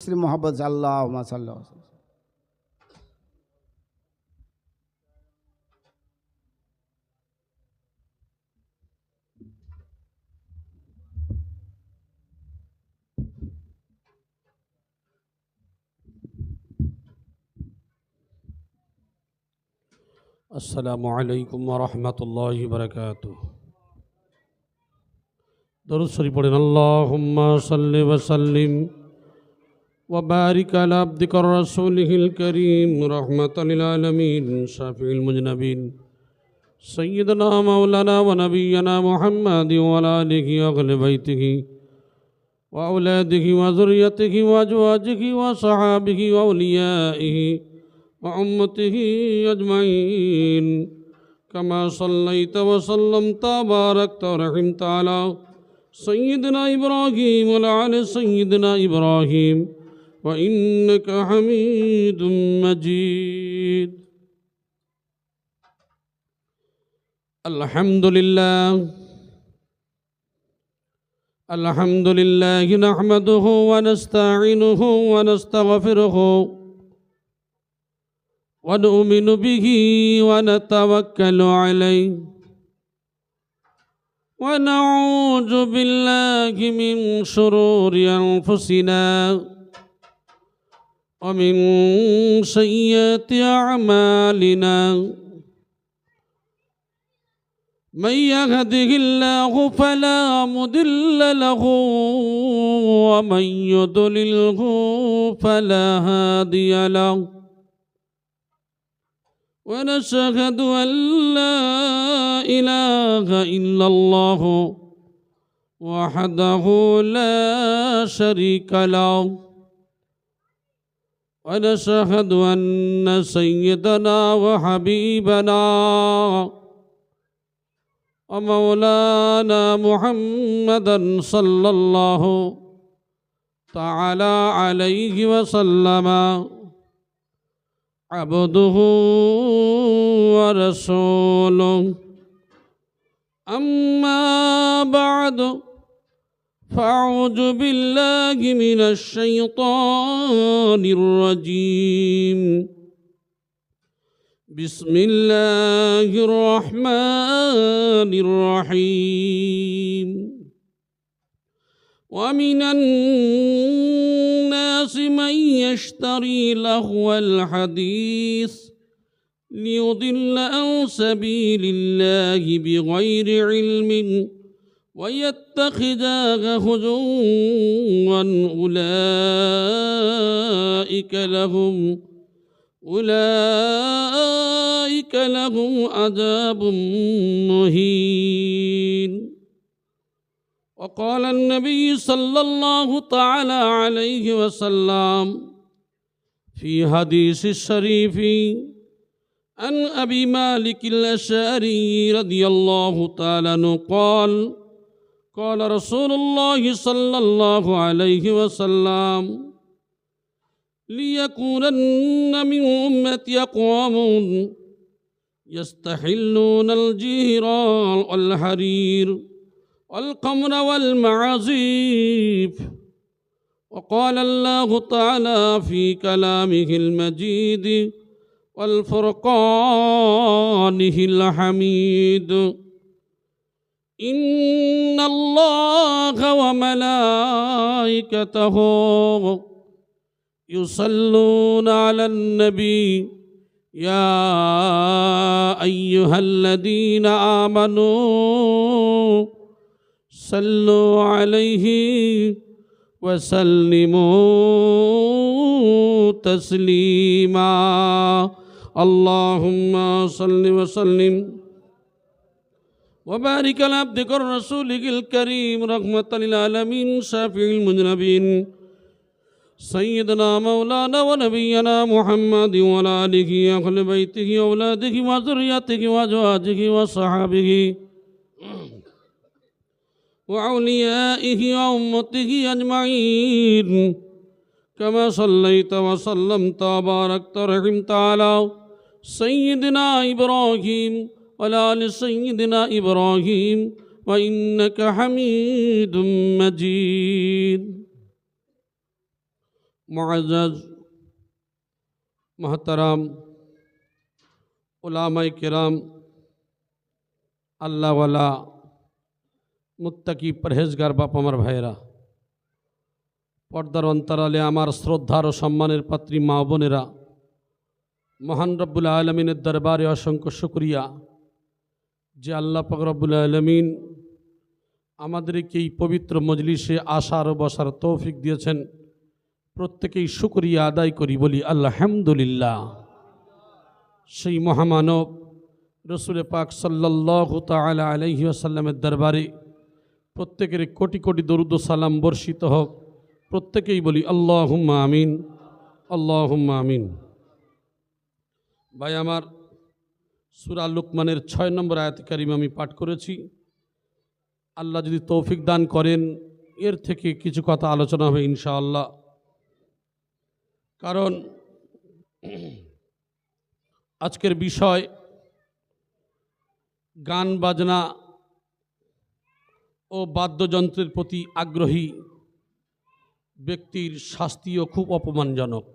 শ্রী মোহাম্মদ আল্লাহুম্মা সাল্লি আলা अस्सलामु अलैकुम व रहमतुल्लाहि व बरकातुहू। दरूद शरीफ पढ़ें। अल्लाहुम्मा सल्लि व सल्लिम व बारिक अला अब्दिका रसूलिहिल करीम रहमतल लिल आलमीन शाफिउल मुजनबीन सय्यदना मौलाना व नबियना मुहम्मद व अला आलिहि व अहलि बैतिहि व औलादिहि व ज़ुर्रिय्यतिहि व अज़वाजिहि व सहाबिहि व औलियाइहि وأمته أجمعين كما صليت وسلمت وباركت ورحمت على سيدنا إبراهيم وعلى آل سيدنا إبراهيم وإنك حميد مجيد. الحمد لله نحمده ونستعينه ونستغفره ونؤمن به ونتوكل عليه ونعوذ بالله من شرور أنفسنا ومن سيئات أعمالنا من يهده الله فلا مضل له ومن يضلله فلا هادي له ونشهد أن لا إله إلا الله وحده لا شريك له ونشهد أن سيدنا وحبيبنا ومولانا محمدا صلى الله تعالى عليه وسلم عبده ورسوله. أما بعد فأعوذ بالله من الشيطان الرجيم. بسم الله الرحمن الرحيم. ومن الناس من يشتري لهو الحديث ليضل عن سبيل الله بغير علم ويتخذها هزوا أولئك لهم عذاب مهين. وقال النبي صلى الله تعالى عليه وسلم في حديث الشريف عن أبي مالك الأشعري رضي الله تعالى عنه قال قال رسول الله صلى الله عليه وسلم ليكونن من أمتي أقوام يستحلون الجير والحرير والقمر والمعازيف. وقال الله تعالى في كلامه المجيد والفرقانه الحميد إن الله وملائكته يصلون على النبي يا أيها الذين آمنوا صلوا عليه وسلموا تسليما. اللهم صل وسلم وبارك على عبدك ورسولك الكريم رحمة للعالمين شافع المذنبين سيدنا مولانا ونبينا محمد وعلى آله وأهل بيته وأولاده وذريته وأزواجه وصحابه وأوليائه وأمته أجمعين كما صليت وسلمت وباركت ورحمت على سيدنا إبراهيم وعلى آل سيدنا إبراهيم وإنك حميد مجيد. মুআজ্জাজ মোহতারাম উলামায়ে কেরাম, আল্লাহওয়ালা মুত্তাকি পরহেজগার বাপ আমার ভাইয়েরা, পর্দার অন্তরালে আমার শ্রদ্ধার ও সম্মানের পাত্রী মা বোনেরা, মহান রব্বুল আলমিনের দরবারে অসংখ্য শুকরিয়া যে আল্লাহ পাক রব্বুল আলমিন আমাদেরকে এই পবিত্র মজলিসে আসার ও বসার তৌফিক দিয়েছেন। প্রত্যেকেই শুকরিয়া আদায় করি, বলি আলহামদুলিল্লাহ। সেই মহামানব রসুল পাক সাল্লাল্লাহু তাআলা আলাইহি ওয়াসাল্লামের দরবারে প্রত্যেকের কোটি কোটি দরুদ ও সালাম বর্ষিত হোক। প্রত্যেকেই বলি আল্লাহুম্মা আমিন, আল্লাহুম্মা আমিন। ভাই আমার, সূরা লুকমানের 6 নম্বর আয়াত কারিমা আমি পাঠ করেছি। আল্লাহ যদি তৌফিক দান করেন এর থেকে কিছু কথা আলোচনা হবে ইনশাআল্লাহ। কারণ আজকের বিষয় গান বাজনা ও বাদ্যযন্ত্রের প্রতি আগ্রহী ব্যক্তির শাস্তিও খুব অপমানজনক।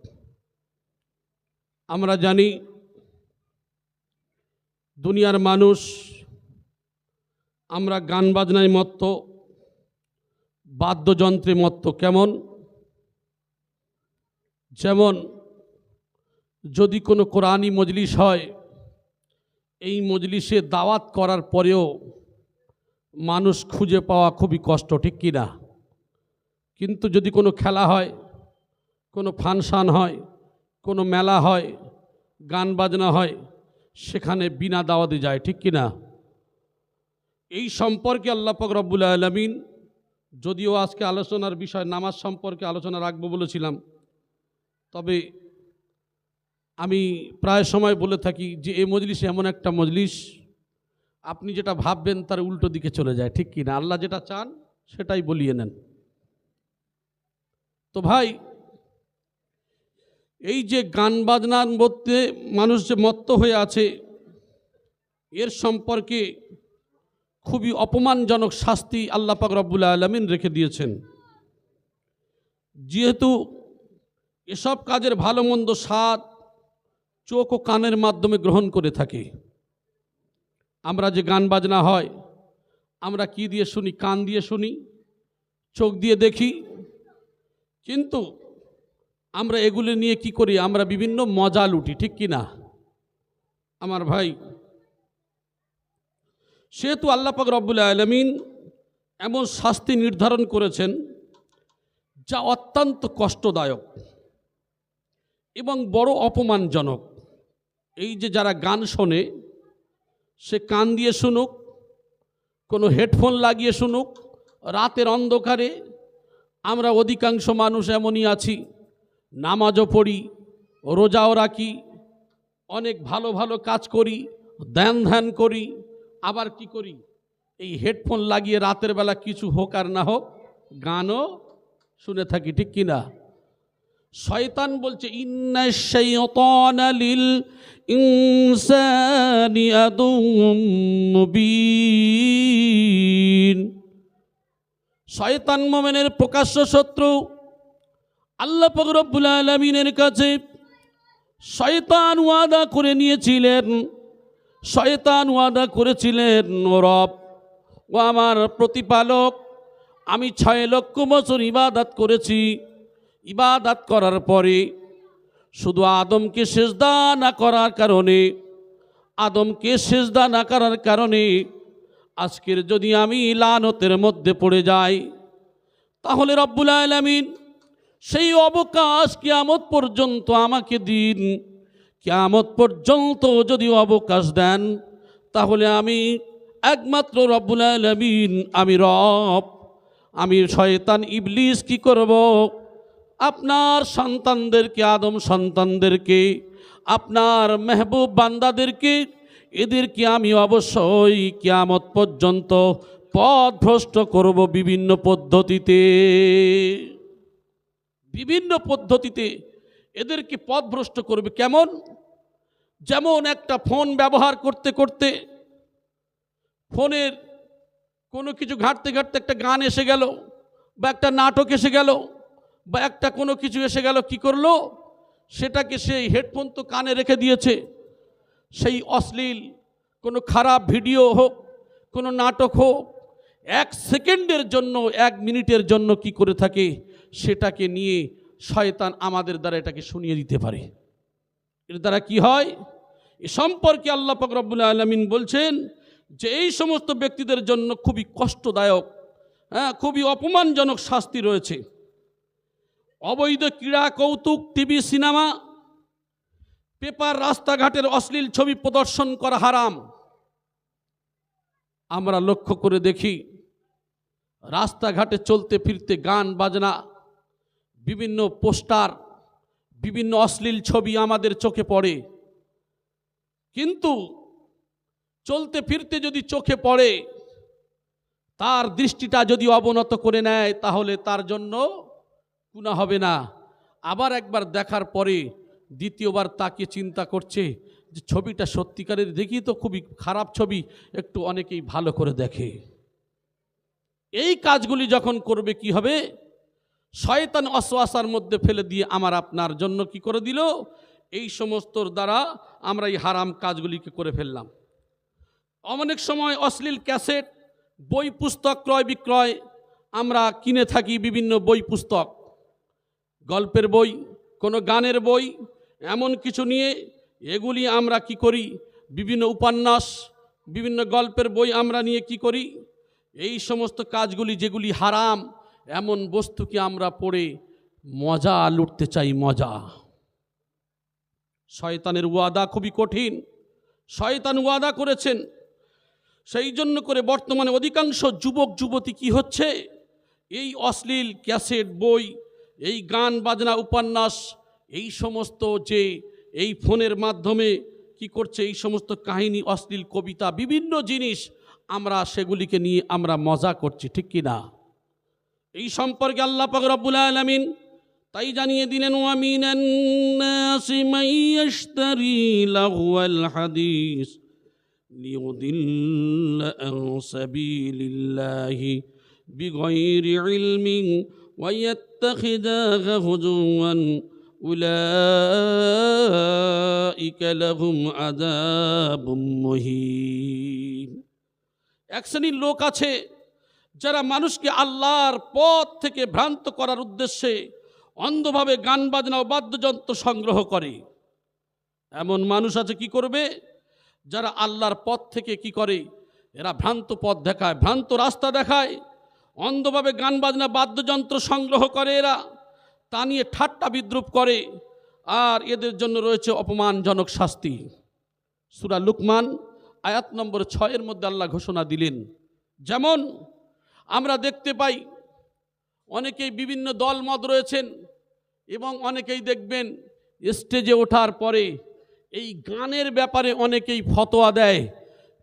আমরা জানি দুনিয়ার মানুষ আমরা গান বাজনায় মত্ত, বাদ্যযন্ত্রে মত্ত। কেমন? যেমন যদি কোনো কোরআনি মজলিস হয়, এই মজলিসে দাওয়াত করার পরেও মানুষ খুঁজে পাওয়া খুবই কষ্ট, ঠিক কি না? কিন্তু যদি কোনো খেলা হয়, কোনো ফাংশন হয়, কোনো মেলা হয়, গান বাজনা হয়, সেখানে বিনা দাওয়াতে যায়, ঠিক কি না? এই সম্পর্কে আল্লাহ পাক রব্বুল আলামিন, যদিও আজকে আলোচনার বিষয় নামাজ সম্পর্কে আলোচনা রাখবো বলেছিলাম, তবে আমি প্রায় সময় বলে থাকি যে এই মজলিস এমন একটা মজলিস আপনি যেটা ভাববেন তার উল্টো দিকে চলে যায়, ঠিক কি না? আল্লাহ যেটা চান সেটাই বলিয়ে নেন। তো ভাই, এই যে গান বাজনার মধ্যে মানুষ যে মত্ত হয়ে আছে, এর সম্পর্কে খুবই অপমানজনক শাস্তি আল্লাহ পাক রব্বুল আলামিন রেখে দিয়েছেন। যেহেতু এসব কাজের ভালো মন্দ স্বাদ চোখ ও কানের মাধ্যমে গ্রহণ করে থাকে। আমরা যে গান বাজনা হয় আমরা কি দিয়ে শুনি? কান দিয়ে শুনি, চোখ দিয়ে দেখি। কিন্তু আমরা এগুলি নিয়ে কি করি? আমরা বিভিন্ন মজা লুটি, ঠিক কি না আমার ভাই? সেহেতু আল্লাহ পাক রব্বুল আলামিন এমন শাস্তি নির্ধারণ করেছেন যা অত্যন্ত কষ্টদায়ক এবং বড় অপমানজনক। এই যে যারা গান শোনে, সে কান দিয়ে শুনুক, কোনো হেডফোন লাগিয়ে শুনুক, রাতের অন্ধকারে। আমরা অধিকাংশ মানুষ এমনই আছি, নামাজও পড়ি, রোজাও রাখি, অনেক ভালো ভালো কাজ করি, ধ্যান করি, আবার কি করি? এই হেডফোন লাগিয়ে রাতের বেলা কিছু হোক আর না হোক গানও শুনে থাকি, ঠিক কিনা? শয়তান বলছে ইন্নাশ শাইতানা লিল ইনসানি আদুউম মুবিন। শয়তান মুমিনের প্রকাশ্য শত্রু। আল্লাহ পাক রব্বুল আলামিনের কাছে শয়তান ওয়াদা করে নিয়েছিলেন, শয়তান ওয়াদা করেছিলেন, ও রব, ও আমার প্রতিপালক, আমি 6 লক্ষ বছর ইবাদত করেছি। ইবাদত করার পরে শুধু আদমকে সিজদা না করার কারণে আজকের যদি আমি লানতের মধ্যে পড়ে যাই, তাহলে রব্বুল আলামিন সেই অবকাশ কিয়ামত পর্যন্ত আমাকে দিন। কিয়ামত পর্যন্ত যদি অবকাশ দেন, তাহলে আমি একমাত্র রব্বুল আলামিন, আমি রব, আমি শয়তান ইবলিস কি করব? আপনার সন্তানদেরকে, আদম সন্তানদেরকে, আপনার মেহবুব বান্দাদেরকে, এদেরকে আমি অবশ্যই কিয়ামত পর্যন্ত পথভ্রষ্ট করব বিভিন্ন পদ্ধতিতে এদেরকে পথভ্রষ্ট করবে। কেমন? যেমন একটা ফোন ব্যবহার করতে করতে ফোনের কোনো কিছু ঘাঁটতে ঘাঁটতে একটা গান এসে গেল বা একটা নাটক এসে গেল, বা একটা কোনো কিছু এসে গেল, কি করলো, সেটাকে সেই হেডফোন তো কানে রেখে দিয়েছে, সেই অশ্লীল কোনো খারাপ ভিডিও হোক, কোনো নাটক হোক, 1 সেকেন্ডের জন্য 1 মিনিটের জন্য কি করে থাকে, সেটাকে নিয়ে শয়তান আমাদের দ্বারা এটাকে শুনিয়ে দিতে পারে। এর দ্বারা কি হয়, এ সম্পর্কে আল্লাহ পাক রব্বুল আলামিন বলছেন যে এই সমস্ত ব্যক্তিদের জন্য খুবই কষ্টদায়ক, খুবই অপমানজনক শাস্তি রয়েছে। অবৈধ ক্রীড়া, কৌতুক, টিভি, সিনেমা, পেপার, রাস্তাঘাটের অশ্লীল ছবি প্রদর্শন করা হারাম। আমরা লক্ষ্য করে দেখি, রাস্তাঘাটে চলতে ফিরতে গান বাজনা, বিভিন্ন পোস্টার, বিভিন্ন অশ্লীল ছবি আমাদের চোখে পড়ে। কিন্তু চলতে ফিরতে যদি চোখে পড়ে, তার দৃষ্টিটা যদি অবনত করে নেয়, তাহলে তার জন্য গুনাহ হবে না। আবার একবার দেখার পরে দ্বিতীয়বার তাকে চিন্তা করছে যে ছবিটা সত্যিকারের, দেখি তো খুবই খারাপ ছবি, একটু অনেকেই ভালো করে দেখে। এই কাজগুলি যখন করবে, কি হবে, শয়তান ওয়াসওয়াসার মধ্যে ফেলে দিয়ে আমার আপনার জন্য কি করে দিল, এই সমস্তর দ্বারা আমরা এই হারাম কাজগুলিকে করে ফেললাম। অনেক সময় অশ্লীল ক্যাসেট, বই পুস্তক ক্রয় বিক্রয় আমরা কিনে থাকি, বিভিন্ন বই পুস্তক, গল্পের বই, কোনো গানের বই, এমন কিছু নিয়ে এগুলি আমরা কি করি, বিভিন্ন উপন্যাস, বিভিন্ন গল্পের বই আমরা নিয়ে কি করি, এই সমস্ত কাজগুলি যেগুলি হারাম, এমন বস্তুকে আমরা পড়ে মজা লুটতে চাই, মজা। শয়তানের ওয়াদা খুবই কঠিন, শয়তান ওয়াদা করেছেন। সেই জন্য করে বর্তমানে অধিকাংশ যুবক যুবতী কি হচ্ছে, এই অশ্লীল ক্যাসেট, বই, এই গান বাজনা, উপন্যাস, এই সমস্ত যে এই ফোনের মাধ্যমে কি করছে, এই সমস্ত কাহিনী, অশ্লীল কবিতা, বিভিন্ন জিনিস আমরা সেগুলিকে নিয়ে আমরা মজা করছি, ঠিক কি না? এই সম্পর্কে আল্লাহ পাক রব্বুল আলামিন তাই জানিয়ে দিলেন, ওয়া মিনান নাসি মান ইয়াশতারি লাহওয়াল হাদিস লিয়ুদিল্লা আন সাবিলিল্লাহি বিগাইরি ইলমিন ওয়া ইয়াত্তাখিযাহু হুজুওয়ান উলাইকা লাহুম আযাবুম মুহিন। এক শ্রেণীর লোক আছে যারা মানুষকে আল্লাহর পথ থেকে ভ্রান্ত করার উদ্দেশ্যে অন্ধভাবে গান বাজনা ও বাদ্যযন্ত্র সংগ্রহ করে। এমন মানুষ আছে, কি করবে, যারা আল্লাহর পথ থেকে কি করে, এরা ভ্রান্ত পথ দেখায়, ভ্রান্ত রাস্তা দেখায়, অন্ধভাবে গান বাজনা বাদ্যযন্ত্র সংগ্রহ করে, এরা তা নিয়ে ঠাট্টা বিদ্রুপ করে, আর এদের জন্য রয়েছে অপমানজনক শাস্তি। সূরা লুকমান আয়াত নম্বর 6 মধ্যে আল্লাহ ঘোষণা দিলেন। যেমন আমরা দেখতে পাই, অনেকেই বিভিন্ন দল মত রয়েছেন, এবং অনেকেই দেখবেন স্টেজে ওঠার পরে এই গানের ব্যাপারে অনেকেই ফতোয়া দেয়।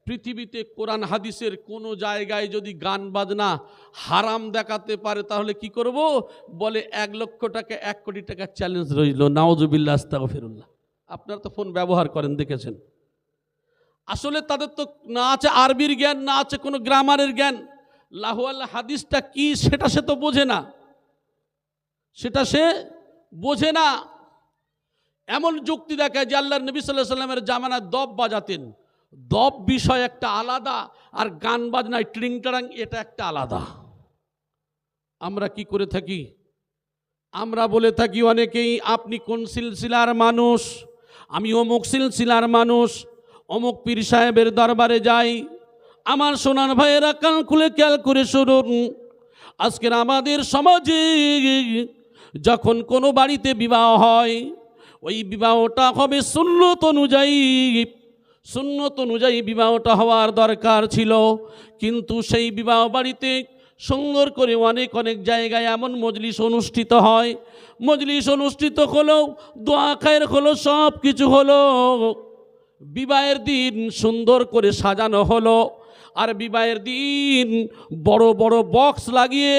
পৃথিবীতে কোরআন হাদিসের কোনো জায়গায় যদি গান বাজনা হারাম দেখাতে পারে, তাহলে কি করব, বলে 1 লক্ষ টাকা, 1 কোটি টাকা চ্যালেঞ্জ রইল। নাউজুবিল্লাহ, আস্তাগফিরুল্লাহ। আপনারা তো ফোন ব্যবহার করেন, দেখেছেন। আসলে তাদের তো না আছে আরবির জ্ঞান, না আছে কোনো গ্রামারের জ্ঞান। লাহওয়াল হাদিসটা কি সেটা সে তো বোঝে না, সেটা সে বোঝে না। এমন যুক্তি দেখায় যে আল্লাহর নবী সাল্লাল্লাহু আলাইহি সাল্লামের জামানায় দব বাজাতেন। দব বিষয় একটা আলাদা, আর গান বাজনায় ট্রিং টারাং এটা একটা আলাদা। আমরা কি করে থাকি, আমরা বলে থাকি অনেকেই, আপনি কোন সিলসিলার মানুষ, আমি অমুক সিলসিলার মানুষ, অমুক পীর সাহেবের দরবারে যাই। আমার সোনার ভাইয়েরা, কান খুলে খেয়াল করে শুনুন, আজকের আমাদের সমাজে যখন কোনো বাড়িতে বিবাহ হয়, ওই বিবাহটা হবে সুন্নত অনুযায়ী। সুন্নত অনুযায়ী বিবাহটা হওয়ার দরকার ছিল, কিন্তু সেই বিবাহ বাড়িতে সুন্দর করে অনেক অনেক জায়গায় এমন মজলিস অনুষ্ঠিত হয়, মজলিস অনুষ্ঠিত হলো, দোয়া খায়ের হলো, সব কিছু হলো, বিবাহের দিন সুন্দর করে সাজানো হলো, আর বিবাহের দিন বড় বড় বক্স লাগিয়ে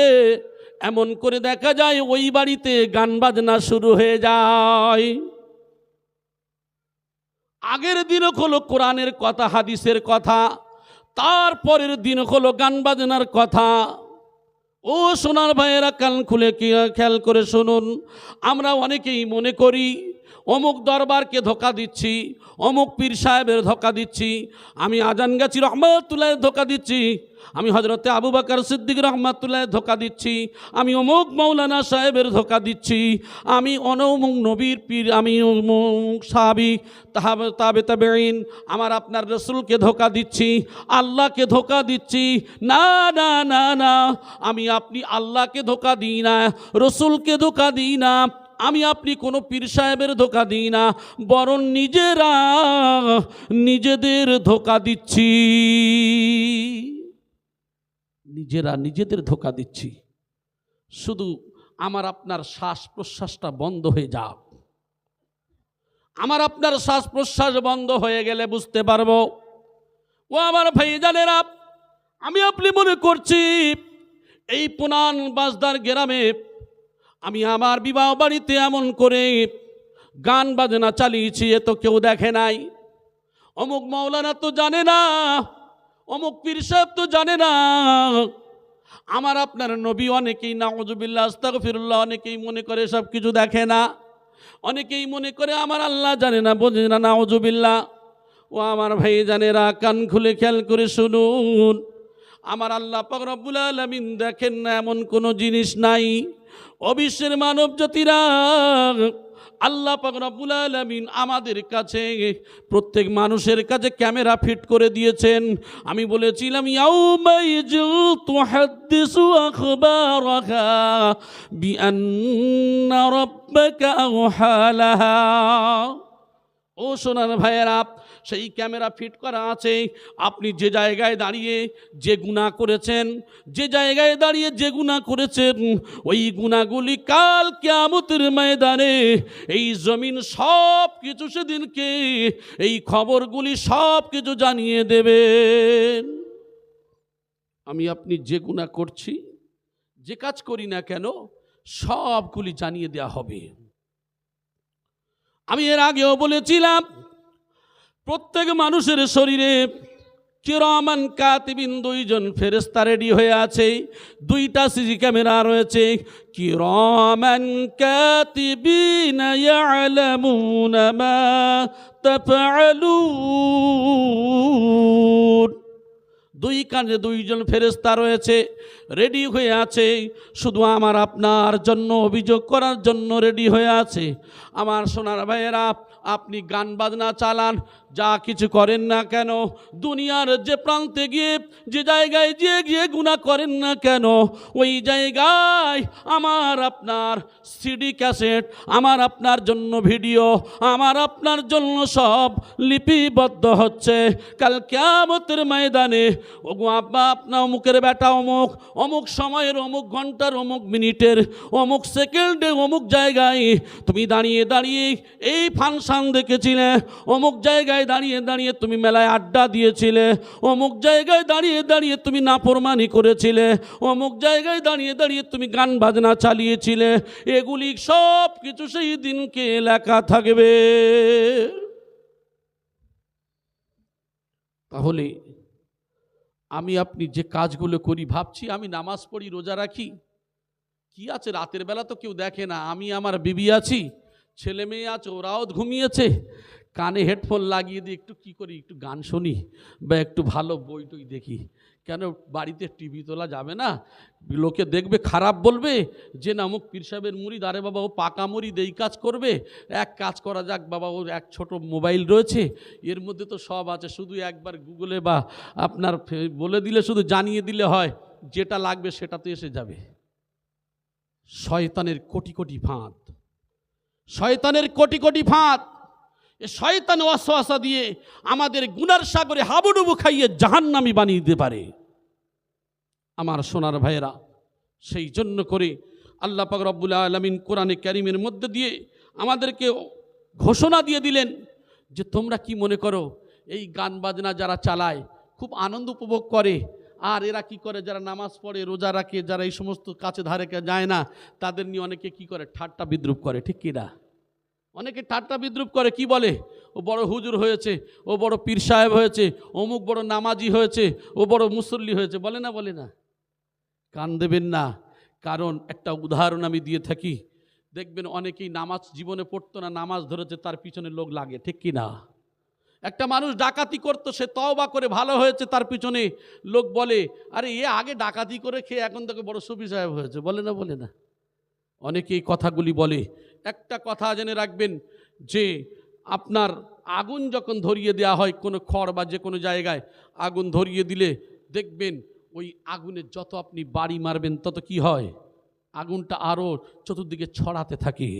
এমন করে দেখা যায় ওই বাড়িতে গান বাজনা শুরু হয়ে যায়। আগের দিন হলো কোরআনের কথা, হাদিসের কথা, তারপরের দিন হলো গান বাজনার কথা। ও সোনার ভাইয়েরা, কান খুলে খেয়াল করে শুনুন। আমরা অনেকেই মনে করি অমুক দরবারকে ধোকা দিচ্ছি, অমুক পীর সাহেবের ধোকা দিচ্ছি, আমি আজান গাছি রহমাতুল্লাহ ধোকা দিচ্ছি, আমি হজরতে আবু বকর সিদ্দিক রহমাতুল্লাহ ধোকা দিচ্ছি, আমি অমুক মৌলানা সাহেবের ধোকা দিচ্ছি, আমি অনমুক নবীর পীর, আমি অমুক সাহাবী তাবে তাবেঈন, আমার আপনার রসুলকে ধোকা দিচ্ছি, আল্লাহকে ধোকা দিচ্ছি। না না না না, আমি আপনি আল্লাহকে ধোকা দিই না, রসুলকে ধোকা দিই না, আমি আপনি কোনো পীর সাহেবের ধোকা দিই না, বরং নিজেরা নিজেদের ধোকা দিচ্ছি, নিজেরা নিজেদের ধোকা দিচ্ছি। শুধু আমার আপনার শ্বাস প্রশ্বাসটা বন্ধ হয়ে যাক, আমার আপনার শ্বাস প্রশ্বাস বন্ধ হয়ে গেলে বুঝতে পারবো। ও আমার ভাইজানেরা, আমি আপনি মনে করছি এই পুনান বাজদার গ্রামে আমি আমার বিবাহ বাড়িতে এমন করে গান বাজনা চালিয়েছি, এ তো কেউ দেখে নাই। অমুক মাওলানা তো জানে না, অমুক পীর সাহেব তো জানে না, আমার আপনার নবী অনেকেই নাউজুবিল্লাহ আস্তাগফিরুল্লাহ অনেকেই মনে করে সব কিছু দেখে না, অনেকেই মনে করে আমার আল্লাহ জানে না, বোঝে না, নাউজুবিল্লাহ। ও আমার ভাই জানেরা, কান খুলে খেয়াল করে শুনুন। আমার আল্লাহ পাক রব্বুল আলামিন দেখেন না এমন কোনো জিনিস নাই। অবিশ্বের মানব জাতিরা, আল্লাহ পাক রব্বুল আলামিন আমাদের কাছে, প্রত্যেক মানুষের কাছে ক্যামেরা ফিট করে দিয়েছেন। আমি বলেছিলাম ইয়াউমা তুহাদ্দিসু আখবারাহা বিআন্না রাব্বাকা আওহালাহা। ও সোনার ভাইয়েরা, সেই ক্যামেরা ফিট করা আছে। আপনি যে জায়গায় দাঁড়িয়ে যে গুনাহ করেছেন, যে জায়গায় দাঁড়িয়ে যে গুনাহ করেছেন, ওই গুনাহগুলি কাল কিয়ামতের ময়দানে এই জমিন সব কিছু সেদিনকে এই খবরগুলি সব কিছু জানিয়ে দেবেন। আমি আপনি যে গুনাহ করছি, যে কাজ করি না কেন, সবগুলি জানিয়ে দেওয়া হবে। আমি এর আগেও বলেছিলাম, প্রত্যেক মানুষের শরীরে কিরামান কাতিবিন দুইজন ফেরেশতা রেডি হয়ে আছে, দুইটা সিসি ক্যামেরা রয়েছে। কিরামান কাতিবিন ইয়ালামুনা মা তাফআলুন। দুই কানে দুইজন ফেরেশতা রয়েছে, রেডি হয়ে আছে, শুধু আমার আপনার জন্য অভিযোগ করার জন্য রেডি হয়ে আছে। আমার সোনার ভাইয়েরা, আপনি গান বাজনা চালান, যা কিছু করেন না কেন, দুনিয়ার যে প্রান্তে গিয়ে যে জায়গায় গিয়ে গুনাহ করেন না কেন, ওই জায়গায় আমার আপনার সিডি ক্যাসেট, আমার আপনার জন্য ভিডিও, আমার আপনার জন্য সব লিপিবদ্ধ হচ্ছে। কাল কিয়ামতের ময়দানে ওগো আব্বা, আপনার অমুকের বেটা অমুক, অমুক সময়ের, অমুক ঘন্টার, অমুক মিনিটের, অমুক সেকেন্ডে, অমুক জায়গায় তুমি দাঁড়িয়ে দাঁড়িয়ে এই ফাংশন দেখেছিলে, অমুক জায়গায় দাঁড়িয়ে দাঁড়িয়ে তুমি মেলায় আড্ডা দিয়েছিলে, অমুক জায়গায় দাঁড়িয়ে দাঁড়িয়ে তুমি নাফরমানি করেছিলে, অমুক জায়গায় দাঁড়িয়ে দাঁড়িয়ে তুমি গান বাজনা চালিয়েছিলে, এগুলি সব কিছু সেই দিনকে লেখা থাকবে। তাহলে আমি আপনি যে কাজগুলো করি, ভাবছি আমি নামাজ পড়ি, রোজা রাখি, কি আছে, রাতের বেলা তো কেউ দেখে না, আমি আমার বিবি আছি, ছেলে মেয়ে আছে, ওরাও ঘুমিয়েছে, কানে হেডফোন লাগিয়ে দিয়ে একটু কি করি, একটু গান শুনি বা একটু ভালো বই টই দেখি। কেন বাড়িতে টিভি তোলা যাবে না? লোকে দেখবে, খারাপ বলবে যে না অমুক পীর সাহেবের মুরিদ, আরে বাবা ও পাকা মুরিদ, এই কাজ করবে। এক কাজ করা যাক বাবা, ওর এক ছোট মোবাইল রয়েছে, এর মধ্যে তো সব আছে, শুধু একবার গুগলে বা আপনার বলে দিলে, শুধু জানিয়ে দিলে হয়, যেটা লাগবে সেটা তো এসে যাবে। শয়তানের কোটি কোটি ফাঁদ, শয়তানের কোটি কোটি ফাঁদ। এ শয়তান ওয়াসওয়াসা দিয়ে আমাদের গুনার সাগরে হাবুডুবু খাইয়ে জাহান্নামী বানিয়ে দিতে পারে। আমার সোনার ভাইয়েরা, সেই জন্য করে আল্লাহ পাক রব্বুল আলামিন কোরআনে কারীমের মধ্যে দিয়ে আমাদেরকে ঘোষণা দিয়ে দিলেন যে তোমরা কি মনে করো, এই গান বাজনা যারা চালায় খুব আনন্দ উপভোগ করে, আর এরা কি করে, যারা নামাজ পড়ে, রোজা রাখে, যারা এই সমস্ত কাছে ধারে যায় না, তাদের নিয়ে অনেকে কি করে, ঠাট্টা বিদ্রুপ করে, ঠিক কিনা? অনেকে ঠাট্টা বিদ্রুপ করে, কি বলে, ও বড় হুজুর হয়েছে, ও বড় পীর সাহেব হয়েছে, অমুক বড় নামাজি হয়েছে, ও বড় মুসল্লি হয়েছে, বলে না, বলে না? কান দেবেন না, কারণ একটা উদাহরণ আমি দিয়ে থাকি। দেখবেন অনেকেই নামাজ জীবনে পড়তো না, নামাজ ধরেছে, তার পিছনে লোক লাগে, ঠিক কি না? একটা মানুষ ডাকাতি করতো, সে তওবা করে ভালো হয়েছে, তার পিছনে লোক বলে, আরে এ আগে ডাকাতি করে খেয়ে এখন থেকে বড় সুফি সাহেব হয়েছে, বলে না? বলে না? অনেকে এই কথাগুলি বলে। একটা কথা জেনে রাখবেন যে আপনার আগুন যখন ধরিয়ে দেওয়া হয় কোনো খড় বা যে কোনো জায়গায় আগুন ধরিয়ে দিলে দেখবেন ওই আগুনে যত আপনি বাড়ি মারবেন তত কি হয়, আগুনটা আরও চতুর্দিকে ছড়াতে থাকে।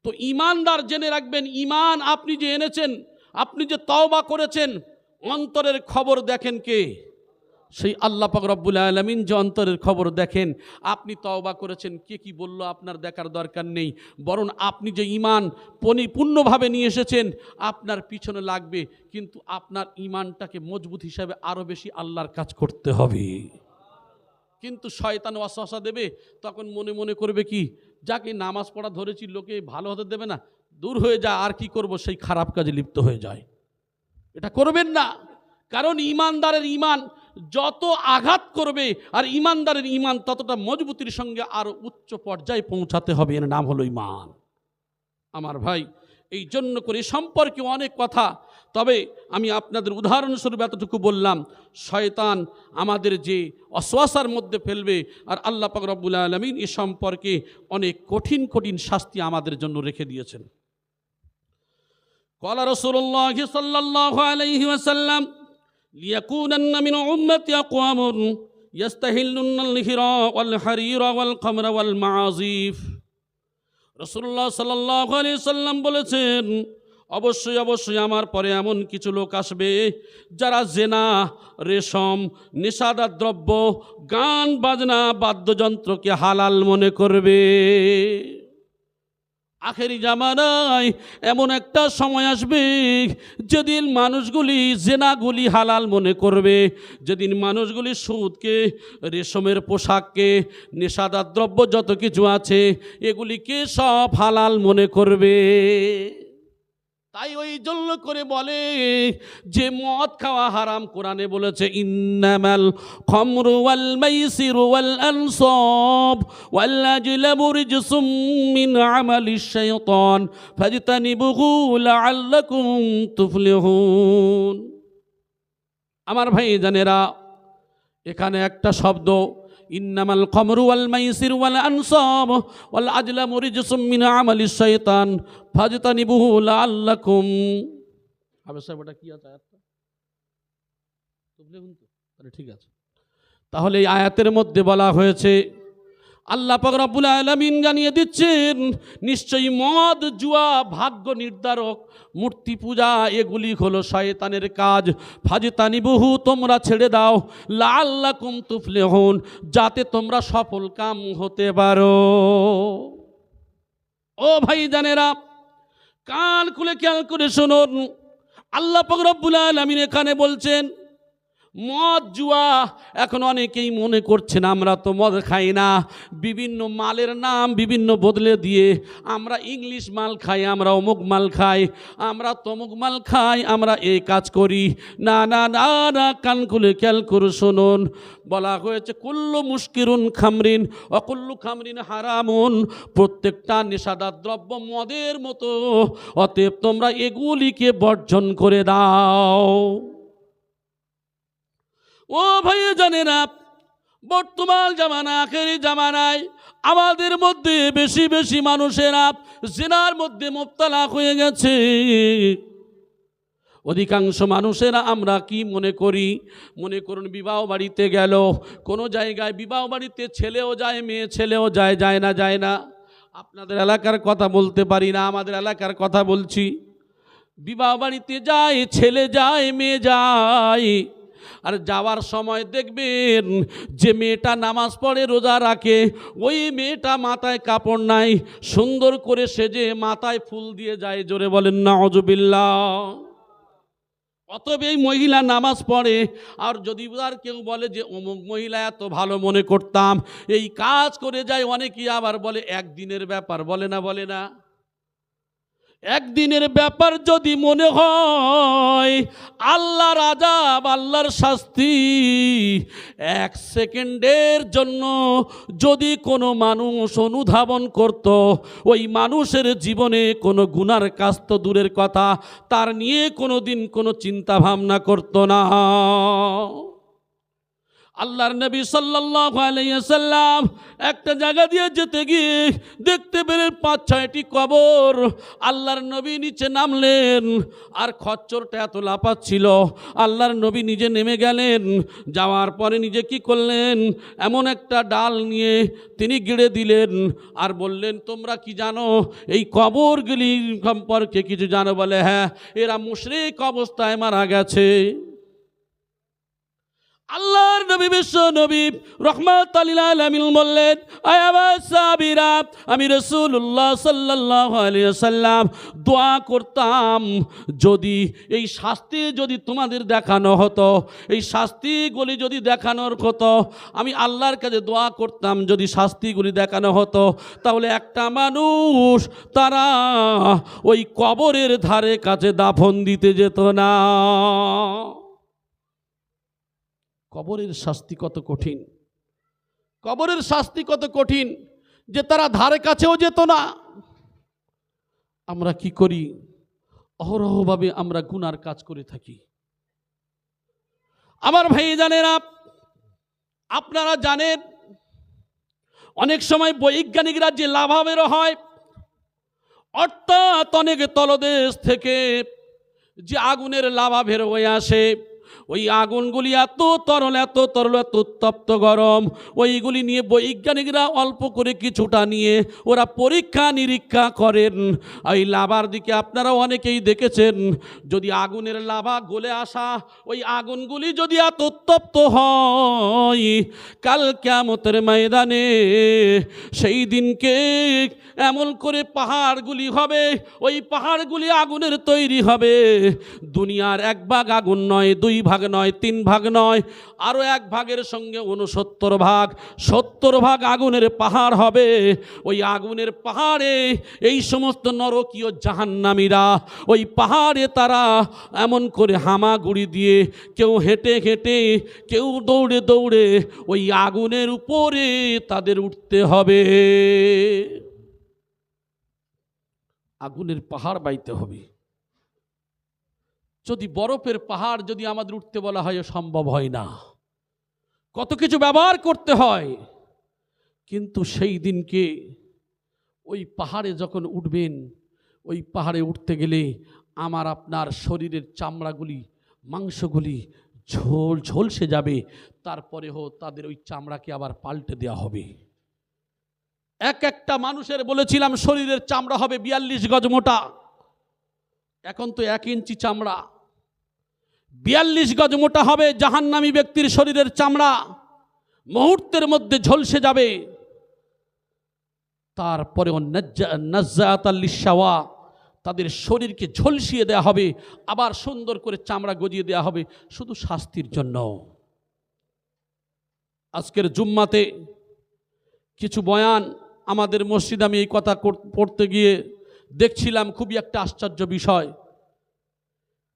তো ঈমানদার জেনে রাখবেন, ঈমান আপনি যে এনেছেন, আপনি যে তওবা করেছেন, অন্তরের খবর দেখেন কে? সেই আল্লাহ পাক রব্বুল আলামিন যে অন্তরের খবর দেখেন। আপনি তওবা করেছেন, কে কি বলল আপনার দেখার দরকার নেই, বরং আপনি যে ঈমান পরিপূর্ণভাবে নিয়ে এসেছেন আপনার পিছনে লাগবে, কিন্তু আপনার ঈমানটাকে মজবুত হিসাবে আরও বেশি আল্লাহর কাজ করতে হবে। কিন্তু শয়তান ওয়াসওয়াসা দেবে, তখন মনে মনে করবে কি, যাকে নামাজ পড়া ধরেছি লোকে ভালো হতে দেবে না, দূর হয়ে যায়, আর কি করব, সেই খারাপ কাজে লিপ্ত হয়ে যায়। এটা করবেন না, কারণ ঈমানদারের ঈমান যত আঘাত করবে আর ঈমানদারের ঈমান ততটা মজবুতির সঙ্গে আরও উচ্চ পর্যায়ে পৌঁছাতে হবে। এর নাম হলো ঈমান। আমার ভাই, এই জন্য করে সম্পর্কে অনেক কথা, তবে আমি আপনাদের উদাহরণস্বরূপ এতটুকু বললাম, শয়তান আমাদের যে ওয়াসওয়াসার মধ্যে ফেলবে, আর আল্লাহ পাক রব্বুল আলামিন এ সম্পর্কে অনেক কঠিন কঠিন শাস্তি আমাদের জন্য রেখে দিয়েছেন। ক্বালা রাসূলুল্লাহ সাল্লাল্লাহু আলাইহি ওয়াসাল্লাম, লিয়াকুনান্না মিন উম্মতি আকওয়ামুন ইয়াস্তাহিল্লুনাল হিরা ওয়াল হারিরা ওয়াল খামরা ওয়াল মাআজিফ। রাসূলুল্লাহ সাল্লাল্লাহু আলাইহি সাল্লাম বলেছেন, অবশ্যই অবশ্যই আমার পরে এমন কিছু লোক আসবে যারা জেনা, রেশম, নেশাদার দ্রব্য, গান বাজনা, বাদ্যযন্ত্রকে হালাল মনে করবে। আখেরি জামানায় এমন একটা সময় আসবে যেদিন মানুষগুলি জেনাগুলি হালাল মনে করবে, যেদিন মানুষগুলি সুদকে, রেশমের পোশাককে, নেশাদার দ্রব্য যত কিছু আছে এগুলিকে সব হালাল মনে করবে। তাই ওই জন্য করে বলে যে মদ খাওয়া হারাম, কোরআনে বলেছে ইন্নামাল খামরু ওয়াল মাইসিরু ওয়াল আনসাব ওয়াল আজলামু রিজসুম মিন আমালিশ শাইতান ফাজতানিবুহু লাআল্লাকুম তুফলিহুন। আমার ভাই জানেরা, এখানে একটা শব্দ ইন্নামাল খামরু ওয়াল মাইসিরু ওয়াল আনসাব ওয়াল আজলামু রিজসুম মিন আমালিশ শাইতান ফাজতানিবুহু লাআল্লাকুম। হবে সাহেব, ওটা কি আছে আয়াতটা? তুফলিহুন তো? আরে ঠিক আছে। তাহলে এই আয়াতের মধ্যে বলা হয়েছে, আল্লাহ পাক রব্বুল আলামিন জানিয়ে দিচ্ছেন, নিশ্চয়ই মদ, জুয়া, ভাগ্য নির্ধারক, মূর্তি পূজা এগুলি হলো শয়তানের কাজ। ফাজতানিবুহু, তোমরা ছেড়ে দাও, লাআল্লাকুম তুফলিহুন, যাতে তোমরা সফল কাম হতে পারো। ও ভাই জানেরা, কান খুলে খেয়াল করে শুনুন, আল্লাহ পাক রব্বুল আলামিন এখানে বলছেন মদ, জুয়া। এখন অনেকেই মনে করছেন আমরা তো মদ খাই না, বিভিন্ন মালের নাম বিভিন্ন বদলে দিয়ে আমরা ইংলিশ মাল খাই, আমরা অমুক মাল খাই, আমরা তমুক মাল খাই, আমরা এই কাজ করি। না না না না, কান খুলে খেয়াল করে শুনুন, বলা হয়েছে কুল্লু মুস্কিরুন খামরিন অকুল্লু খামরিন হারামুন, প্রত্যেকটা নেশাদার দ্রব্য মদের মতো, অতএব তোমরা এগুলিকে বর্জন করে দাও। ও ভাই জানেরা, বর্তমান জামানা, আখেরি জামানায় আমাদের মধ্যে বেশি বেশি মানুষেরা জিনার মধ্যে মুবতালা হয়ে গেছে। অধিকাংশ মানুষেরা আমরা কি মনে করি, মনে করুন বিবাহ বাড়িতে গেল, কোনো জায়গায় বিবাহ বাড়িতে ছেলেও যায়, মেয়ে ছেলেও যায়, যায় না? যায় না? আপনাদের এলাকার কথা বলতে পারি না, আমাদের এলাকার কথা বলছি। বিবাহ বাড়িতে যায়, ছেলে যায়, মেয়ে যায়, আর যাওয়ার সময় দেখবেন যে মেয়েটা নামাজ পড়ে, রোজা রাখে, ওই মেয়েটা মাথায় কাপড় নাই, সুন্দর করে সেজে মাথায় ফুল দিয়ে যায়। জোরে বলেন নাউজুবিল্লাহ। অতএব এই মহিলা নামাজ পড়ে, আর যদি আর কেউ বলে যে অমুক মহিলা এত ভালো মনে করতাম, এই কাজ করে যায়, অনেকেই আবার বলে একদিনের ব্যাপার, বলে না? বলে না? একদিনের ব্যাপার যদি মনে হয় আল্লাহর আযাব, আল্লাহর শাস্তি, 1 সেকেন্ডের জন্য যদি কোনো মানুষ অনুধাবন করত, ওই মানুষের জীবনে কোনো গুনার কাজ তো দূরের কথা, তার নিয়ে কোনো দিন কোনো চিন্তা ভাবনা করত না। আল্লাহর নবী সাল্লাল্লাহু আলাইহি ওয়াসাল্লাম একটা জায়গা দিয়ে যেতে গিয়ে দেখতে পেলেন 5-6টি কবর। আল্লাহর নবী নিচে নামলেন, আর খচ্চরটা এত লাফাচ্ছিল। আল্লাহর নবী নিজে নেমে গেলেন, যাওয়ার পরে নিজে কি করলেন, এমন একটা ডাল নিয়ে তিনি গেড়ে দিলেন, আর বললেন, তোমরা কি জানো এই কবরগুলির সম্পর্কে কিছু জানো? বলে, হ্যাঁ, এরা মুশরিক অবস্থায় মারা গেছে। আল্লাহর নবী, বিশ্ব নবী রাহমাতুল লিল আলামিন বললেন, আয় আমার সাহাবীরা, আমি রাসূলুল্লাহ সাল্লাল্লাহু আলাইহি ওয়াসাল্লাম দোয়া করতাম, যদি এই শাস্তি যদি তোমাদের দেখানো হতো, এই শাস্তিগুলি যদি দেখানোর হতো, আমি আল্লাহর কাছে দোয়া করতাম, যদি শাস্তিগুলি দেখানো হতো, তাহলে একটা মানুষ তারা ওই কবরের ধারে কাছে দাফন দিতে যেত না। কবরের শাস্তি কত কঠিন, কবরের শাস্তি কত কঠিন, যে তারা ধারে কাছেও যেত না। আমরা কি করি? অহরহভাবে আমরা গুনার কাজ করে থাকি। আমার ভাইজানেরা, আপনারা জানেন অনেক সময় বৈজ্ঞানিকরা যে লাভা বের হয়, অর্থাৎ অনেক তলদেশ থেকে যে আগুনের লাভা বের হয়ে আসে, ওই আগুনগুলি এত তরল, এত তরল, এত উত্তপ্ত গরম, ওইগুলি নিয়ে বৈজ্ঞানিকরা অল্প করে কিছুটা নিয়ে ওরা পরীক্ষা নিরীক্ষা করেন। ওই লাভার দিকে আপনারা অনেকেই দেখেছেন, যদি আগুনের লাভা গলে আসা ওই আগুনগুলি যদি এত উত্তপ্ত হয়, কাল কিয়ামতের ময়দানে সেই দিনকে এমন করে পাহাড়গুলি হবে, ওই পাহাড়গুলি আগুনের তৈরি হবে। দুনিয়ার 1 ভাগ আগুন নয়, 2 ভাগ নয়, 3 ভাগ নয়, আরও 1 ভাগের সঙ্গে 69 ভাগ, 70 ভাগ আগুনের পাহাড় হবে। ওই আগুনের পাহাড়ে এই সমস্ত নরকীয় জাহান্নামীরা ওই পাহাড়ে তারা এমন করে হামাগুড়ি দিয়ে, কেউ হেঁটে হেঁটে, কেউ দৌড়ে দৌড়ে ওই আগুনের উপরে তাদের উঠতে হবে। আগুনের পাহাড় বাইতে হবে। যদি বরফের পাহাড় যদি আমাদের উঠতে বলা হয়, সম্ভব হয় না, কত কিছু ব্যবহার করতে হয়। কিন্তু সেই দিনকে ওই পাহাড়ে যখন উঠবেন, ওই পাহাড়ে উঠতে গেলে আমার আপনার শরীরের চামড়াগুলি, মাংসগুলি ঝলসে যাবে, তারপরেও তাদের ওই চামড়াকে আবার পাল্টে দেওয়া হবে। একটা মানুষের বলেছিলাম শরীরের চামড়া হবে 42 গজ মোটা, এখন তো 1 ইঞ্চি চামড়া। 42 গজ মোটা হবে জাহান্নামী ব্যক্তির শরীরের চামড়া, মুহূর্তের মধ্যে ঝলসে যাবে। তারপরে নাজ্জাআতাল লিশাওয়া, তাদের শরীরকে ঝলসিয়ে দেওয়া হবে, আবার সুন্দর করে চামড়া গজিয়ে দেওয়া হবে, শুধু শাস্তির জন্য। আজকের জুম্মাতে কিছু বয়ান আমাদের মসজিদে, আমি এই কথা পড়তে গিয়ে দেখছিলাম খুবই একটা আশ্চর্য বিষয়,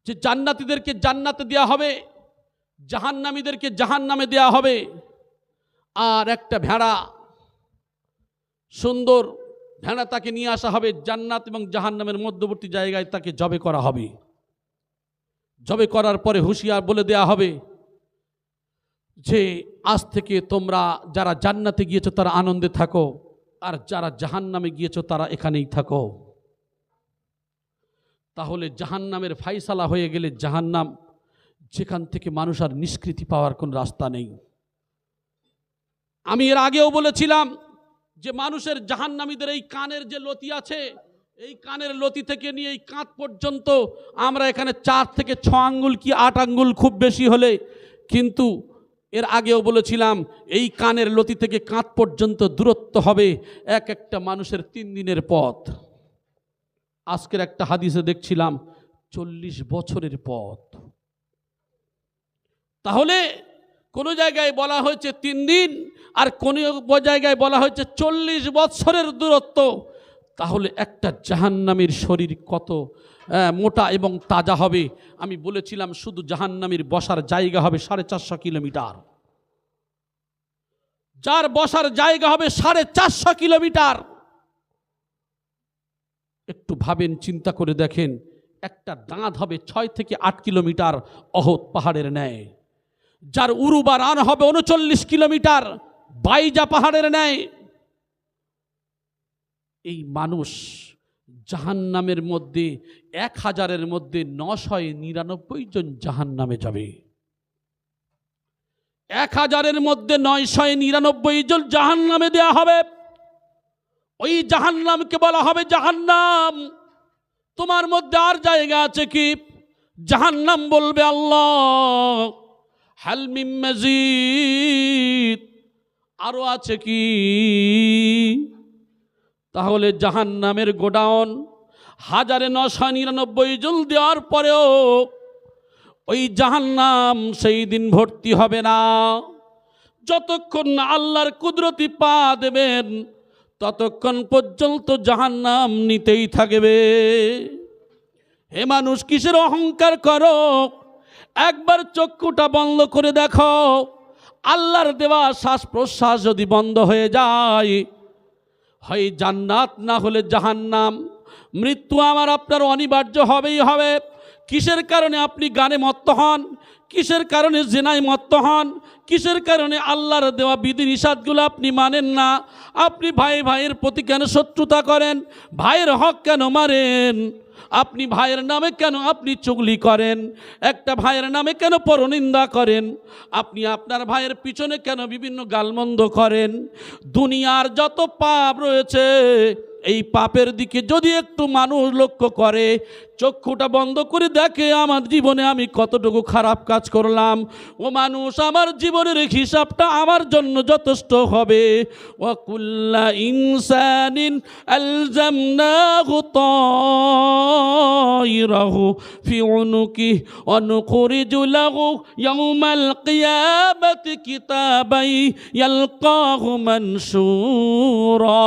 যে জান্নাতীদেরকে জান্নাতে দেওয়া হবে, জাহান্নামীদেরকে জাহান্নামে দেওয়া হবে। আর একটা ভেড়া, সুন্দর ভেড়া, তাকে নিয়ে আসা হবে জান্নাত এবং জাহান্নামের মধ্যবর্তী জায়গায়, তাকে জবে করা হবে। জবে করার পরে হুঁশিয়ার বলে দেয়া হবে যে আজ থেকে তোমরা যারা জান্নাতে গিয়েছো তারা আনন্দে থাকো, আর যারা জাহান্নামে গিয়েছো তারা এখানেই থাকো। তাহলে জাহান্নামের ফাইসালা হয়ে গেলে জাহান্নাম, যেখান থেকে মানুষ আর নিষ্কৃতি পাওয়ার কোনো রাস্তা নেই। আমি এর আগেও বলেছিলাম যে মানুষের জাহান্নামীদের এই কানের যে লতি আছে, এই কানের লতি থেকে নিয়ে এই কাঁধ পর্যন্ত, আমরা এখানে 4 থেকে 6 আঙ্গুল কি 8 আঙ্গুল খুব বেশি হলে, কিন্তু এর আগেও বলেছিলাম এই কানের লতি থেকে কাঁধ পর্যন্ত দূরত্ব হবে একটা মানুষের 3 দিনের পথ। আজকের একটা হাদিসে দেখছিলাম 40 বছরের পথ। তাহলে কোন জায়গায় বলা হয়েছে 3 দিন, আর কোন জায়গায় বলা হয়েছে 40 বছরের দূরত্ব। তাহলে একটা জাহান্নামীর শরীর কত মোটা এবং তাজা হবে। আমি বলেছিলাম শুধু জাহান্নামীর বসার জায়গা হবে 450 কিলোমিটার, যার বসার জায়গা হবে 450 কিলোমিটার। একটু ভাবেন, চিন্তা করে দেখেন, একটা দাঁত হবে 6 থেকে 8 কিলোমিটার অহদ পাহাড়ের ন্যায়, যার উরুবা রান হবে 39 কিলোমিটার বাইজা পাহাড়ের ন্যায়। এই মানুষ জাহান্নামের মধ্যে 1000-এর মধ্যে 999 জন জাহান্নামে যাবে। 1000-এর মধ্যে 999 জন জাহান্নামে দেয়া হবে। ওই জাহান্নামকে বলা হবে, জাহান্নাম তোমার মধ্যে আর জায়গা আছে কি? জাহান্নাম বলবে, আল্লাহ হাল মিন মাজিদ, আরো আছে কি? তাহলে জাহান্নামের গোডাউন 1999 জন দেওয়ার পরেও ওই জাহান্নাম সেই দিন ভর্তি হবে না। যতক্ষণ না আল্লাহর কুদরতি পা দেবেন ততক্ষণ পর্যন্ত জাহান্নাম নিতেই থাকবে। হে মানুষ, কিসের অহংকার করো? একবার চক্ষুটা বন্ধ করে দেখো, আল্লাহর দেওয়া শ্বাস প্রশ্বাস যদি বন্ধ হয়ে যায়, হয় জান্নাত না হলে জাহান্নাম। মৃত্যু আমার আপনার অনিবার্য হবেই হবে। কিসের কারণে আপনি গানে মত্ত হন? কিসের কারণে জেনায় মত্ত হন? কিসের কারণে আল্লাহর দেওয়া বিধিনিষেধগুলো আপনি মানেন না? আপনি ভাই ভাইয়ের প্রতি কেন শত্রুতা করেন? ভাইয়ের হক কেন মারেন? আপনি ভাইয়ের নামে কেন আপনি চুগলি করেন? একটা ভাইয়ের নামে কেন পরনিন্দা করেন? আপনি আপনার ভাইয়ের পিছনে কেন বিভিন্ন গালমন্দ করেন? দুনিয়ার যত পাপ রয়েছে, এই পাপের দিকে যদি একটু মানুষ লক্ষ্য করে, চক্ষুটা বন্ধ করে দেখে আমার জীবনে আমি কতটুকু খারাপ কাজ করলাম, ও মানুষ, আমার জীবনের হিসাবটা আমার জন্য যথেষ্ট হবে। ওয়া কুল্লা ইনসানিন আলজামনাহু তায়রাহু ফি উনুকি ওয়া নুখরিজু লাহু ইয়াওমাল কিয়ামাতি কিতাবাই ইয়ালকাহু মানশুরা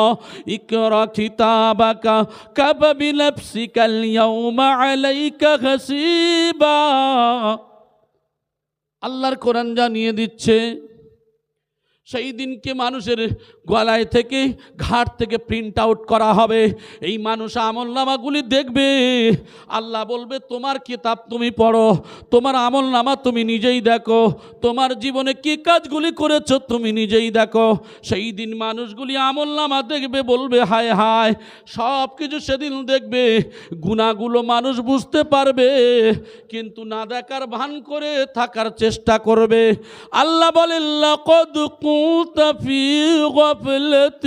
ইকরা কিতাবাকা কাফা বিনাফসিকাল ইয়াওমা আলাইকা হাসিবা। আল্লাহর কোরআন জানিয়ে দিচ্ছে, সেই দিনকে মানুষের গলায় থেকে ঘাট থেকে প্রিন্ট আউট করা হবে। এই মানুষ আমলনামাগুলি দেখবে, আল্লাহ বলবে তোমার কিতাব তুমি পড়ো, তোমার আমলনামা তুমি নিজেই দেখো, তোমার জীবনে কি কাজগুলি করেছো তুমি নিজেই দেখো। সেই দিন মানুষগুলি আমলনামা দেখবে, বলবে হায় হায়, সব কিছু সেদিন দেখবে। গুনাহগুলো মানুষ বুঝতে পারবে, কিন্তু না দেখার ভান করে থাকার চেষ্টা করবে। আল্লাহ বলেন, লাকাদ كنت في غفلة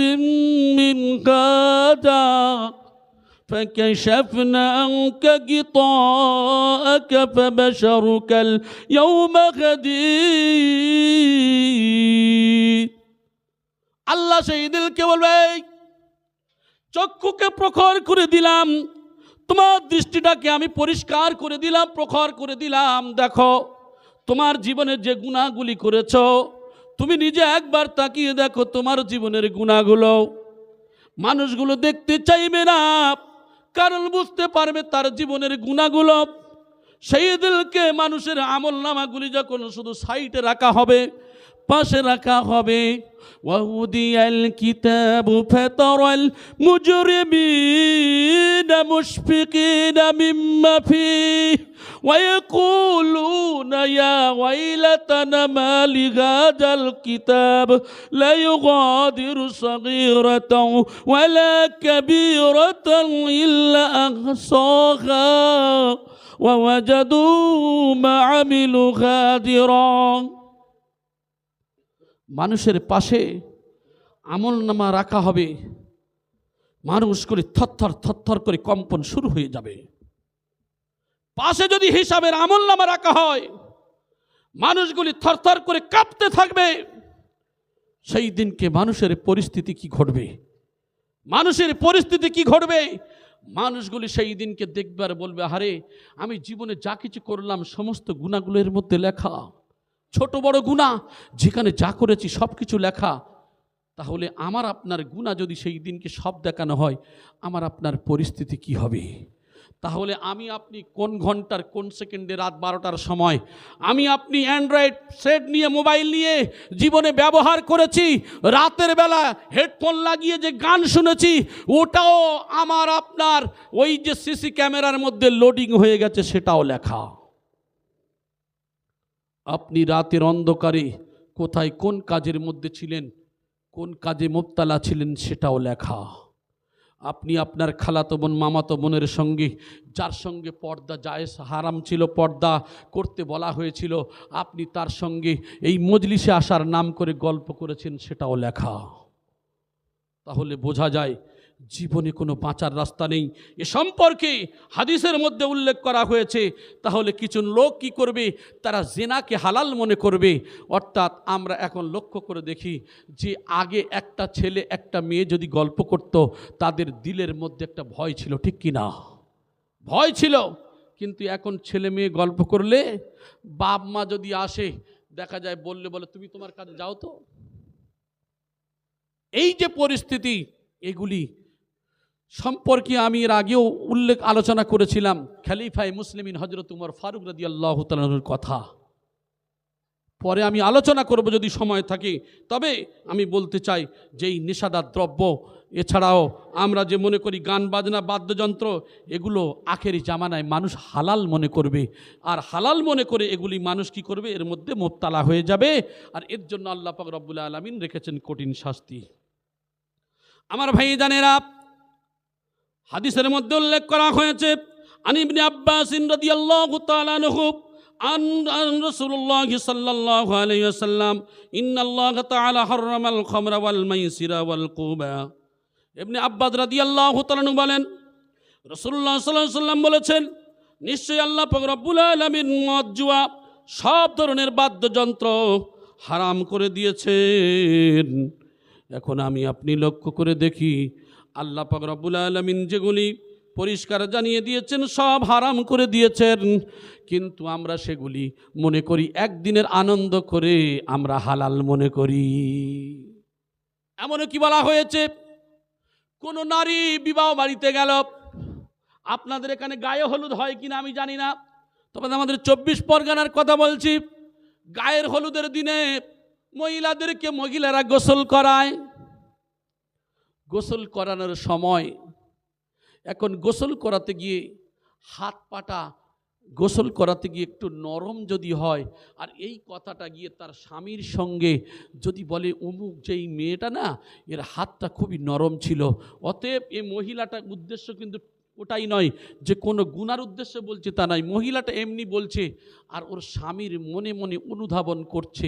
من هذا فكشفنا عنك غطاءك فبشرك اليوم حديد। আল্লাহ সেই দিলকে বলবে, চক্ষুকে প্রখর করে দিলাম, তোমার দৃষ্টিটাকে আমি পরিষ্কার করে দিলাম, প্রখর করে দিলাম। দেখো তোমার জীবনে যে গুনাহগুলি করেছো, তুমি নিজে একবার তাকিয়ে দেখো তোমার জীবনের গুনাহগুলো। মানুষগুলো দেখতে চাইবে না, কারণ বুঝতে পারবে তার জীবনের গুনাহগুলো। সেই দিলকে মানুষের আমলনামাগুলি যখন শুধু সাইডে রাখা হবে, পাশে রাখা হবে, ওয়াহুদিয়াল কিতাবু ফাতারাল মুজরিমিনা মুশফিকিনা মিম্মা ফিহি ويقولون يا ويلتنا ما لهذا الكتاب لا يغادر صغيرة ولا كبيرة إلا أحصاها ووجدوا ما عملوا حاضرا। মানুষের পাশে আমলনামা রাখা হবে, মানুষগুলি থরথর থরথর করে কম্পন শুরু হয়ে যাবে। পাশে যদি হিসাবের আমলনামা রাখা হয়, মানুষগুলি থরথর করে কাঁপতে থাকবে। সেই দিনকে মানুষের পরিস্থিতি কি ঘটবে? মানুষের পরিস্থিতি কি ঘটবে? মানুষগুলি সেই দিনকে দেখবে আর বলবে, আরে আমি জীবনে যা কিছু করলাম সমস্ত গুনাহগুলোর মধ্যে লেখা, ছোট বড় গুনাহ যেখানে যা করেছি সব কিছু লেখা। তাহলে আমার আপনার গুনাহ যদি সেই দিনকে সব দেখানো হয়, আমার আপনার পরিস্থিতি কি হবে? তাহলে আমি আপনি কোন ঘন্টার কোন সেকেন্ডে রাত 12টার সময় আমি আপনি অ্যান্ড্রয়েড সেট নিয়ে মোবাইল নিয়ে জীবনে ব্যবহার করেছি, রাতের বেলা হেডফোন লাগিয়ে যে গান শুনেছি, ওটাও আমার আপনার ওই যে সিসি ক্যামেরার মধ্যে লোডিং হয়ে গেছে, সেটাও লেখা। আপনি রাতের অন্ধকারে কোথায় কোন কাজের মধ্যে ছিলেন, কোন কাজে মোবতালা ছিলেন, সেটাও লেখা। আপনি আপনার খালাতো বোন মামাতো বোনের সঙ্গে, যার সঙ্গে পর্দা জায়েজ হারাম ছিল, পর্দা করতে বলা হয়েছিল, আপনি তার সঙ্গে এই মজলিসে আসার নাম করে গল্প করেছেন, সেটাও লেখা। তাহলে বোঝা যায় জীবনে কোনো বাঁচার রাস্তা নেই। এ সম্পর্কে হাদিসের মধ্যে উল্লেখ করা হয়েছে। তাহলে কিছু লোক কি করবে? তারা জেনাকে হালাল মনে করবে। অর্থাৎ আমরা এখন লক্ষ্য করে দেখি যে আগে একটা ছেলে একটা মেয়ে যদি গল্প করত, তাদের দিলের মধ্যে একটা ভয় ছিল, ঠিক কি না? ভয় ছিল। কিন্তু এখন ছেলে মেয়ে গল্প করলে বাপ মা যদি আসে, দেখা যায় বললে বলে তুমি তোমার কাজে যাও তো। এই যে পরিস্থিতি, এগুলি সম্পর্কে আমি এর আগেও আলোচনা করেছিলাম খলিফায়ে মুসলিমিন হযরত উমর ফারুক রাদিয়াল্লাহু তাআলার কথা। পরে আমি আলোচনা করব যদি সময় থাকে। তবে আমি বলতে চাই যে এই নেশাদার দ্রব্য, এছাড়াও আমরা যে মনে করি গান বাজনা বাদ্যযন্ত্র, এগুলো আখেরি জামানায় মানুষ হালাল মনে করবে। আর হালাল মনে করে এগুলি মানুষ কি করবে? এর মধ্যে মোবতালা হয়ে যাবে। আর এর জন্য আল্লাহ পাক রব্বুল আলামিন রেখেছেন কঠিন শাস্তি। আমার ভাইজানেরা, হাদিসের মধ্যে উল্লেখ করা হয়েছে আন ইবনে আব্বাস রাদিয়াল্লাহু তাআলা আনহু আন রাসূলুল্লাহ সাল্লাল্লাহু আলাইহি ওয়াসাল্লাম ইন্নাল্লাহা তাআলা হারামাল খামরা ওয়াল মাইসিরা ওয়াল কুবা। ইবনে আব্বাস রাদিয়াল্লাহু তাআলা আনহু বলেন, রাসূলুল্লাহ সাল্লাল্লাহু আলাইহি ওয়াসাল্লাম বলেছেন, নিশ্চয়ই আল্লাহ পাক রব্বুল আলামিন মদ, জুয়া, সব ধরনের বাদ্যযন্ত্র হারাম করে দিয়েছেন। এখন আমি আপনি লক্ষ্য করে দেখি, আল্লাহ পাক রব্বুল আলামিন যেগুলি পরিষ্কার জানিয়ে দিয়েছেন সব হারাম করে দিয়েছেন, কিন্তু আমরা সেগুলি মনে করি একদিনের আনন্দ করে আমরা হালাল মনে করি। এমনও কি বলা হয়েছে, কোন নারী বিবাহ বাড়িতে গেল, আপনাদের এখানে গায়ে হলুদ হয় কিনা আমি জানি না, তবে আমাদের 24 পরগনার কথা বলছি, গায়ের হলুদের দিনে মহিলাদেরকে মহিলারা গোসল করায়। গোসল করানোর সময় এখন গোসল করাতে গিয়ে হাত পাটা গোসল করাতে গিয়ে একটু নরম যদি হয়, আর এই কথাটা গিয়ে তার স্বামীর সঙ্গে যদি বলে অমুক যেই মেয়েটা না, এর হাতটা খুবই নরম ছিল, অতএব এই মহিলাটার উদ্দেশ্য কিন্তু ওটাই নয় যে কোনো গুনার উদ্দেশ্যে বলছে, তা নয়, মহিলাটা এমনি বলছে, আর ওর স্বামীর মনে মনে অনুধাবন করছে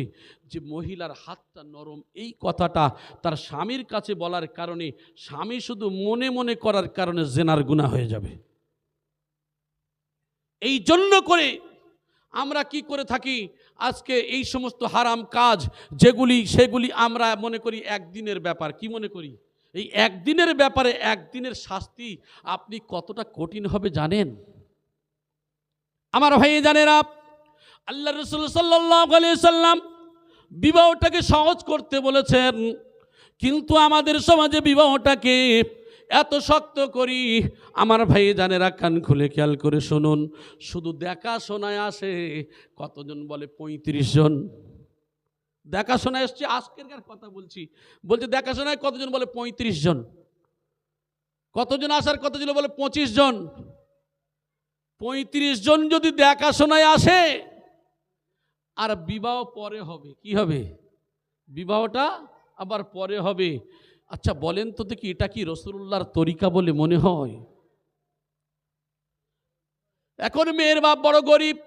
যে মহিলার হাতটা নরম। এই কথাটা তার স্বামীর কাছে বলার কারণে স্বামী শুধু মনে মনে করার কারণে জেনার গুনাহ হয়ে যাবে। এই জন্য করে আমরা কি করে থাকি, আজকে এই সমস্ত হারাম কাজ যেগুলি, সেগুলি আমরা মনে করি একদিনের ব্যাপার। কি মনে করি? এই একদিনের ব্যাপারে একদিনের শাস্তি আপনি কতটা কঠিন হবে জানেন? আমার ভাই জানেরা, আল্লাহ রাসূল সাল্লাল্লাহু আলাইহি সাল্লাম বিবাহটাকে সহজ করতে বলেছেন, কিন্তু আমাদের সমাজে বিবাহটাকে এত শক্ত করি। আমার ভাই জানেরা, কান খুলে খেয়াল করে শুনুন, শুধু দেখাশোনায় আসে কতজন বলে 35 জন দেখাশোনায় এসছে। আজকের কথা বলছি, বলছে দেখাশোনায় কতজন বলে 35 জন, কতজন আসার কতজন বলে 25 জন। 35 জন যদি দেখাশোনায় আসে, আর বিবাহ পরে হবে, কি হবে? বিবাহটা আবার পরে হবে। আচ্ছা বলেন তো দেখি, এটা কি রাসূলুল্লাহর তরিকা বলে মনে হয়? এখন মেয়ের বাপ বড় গরিব,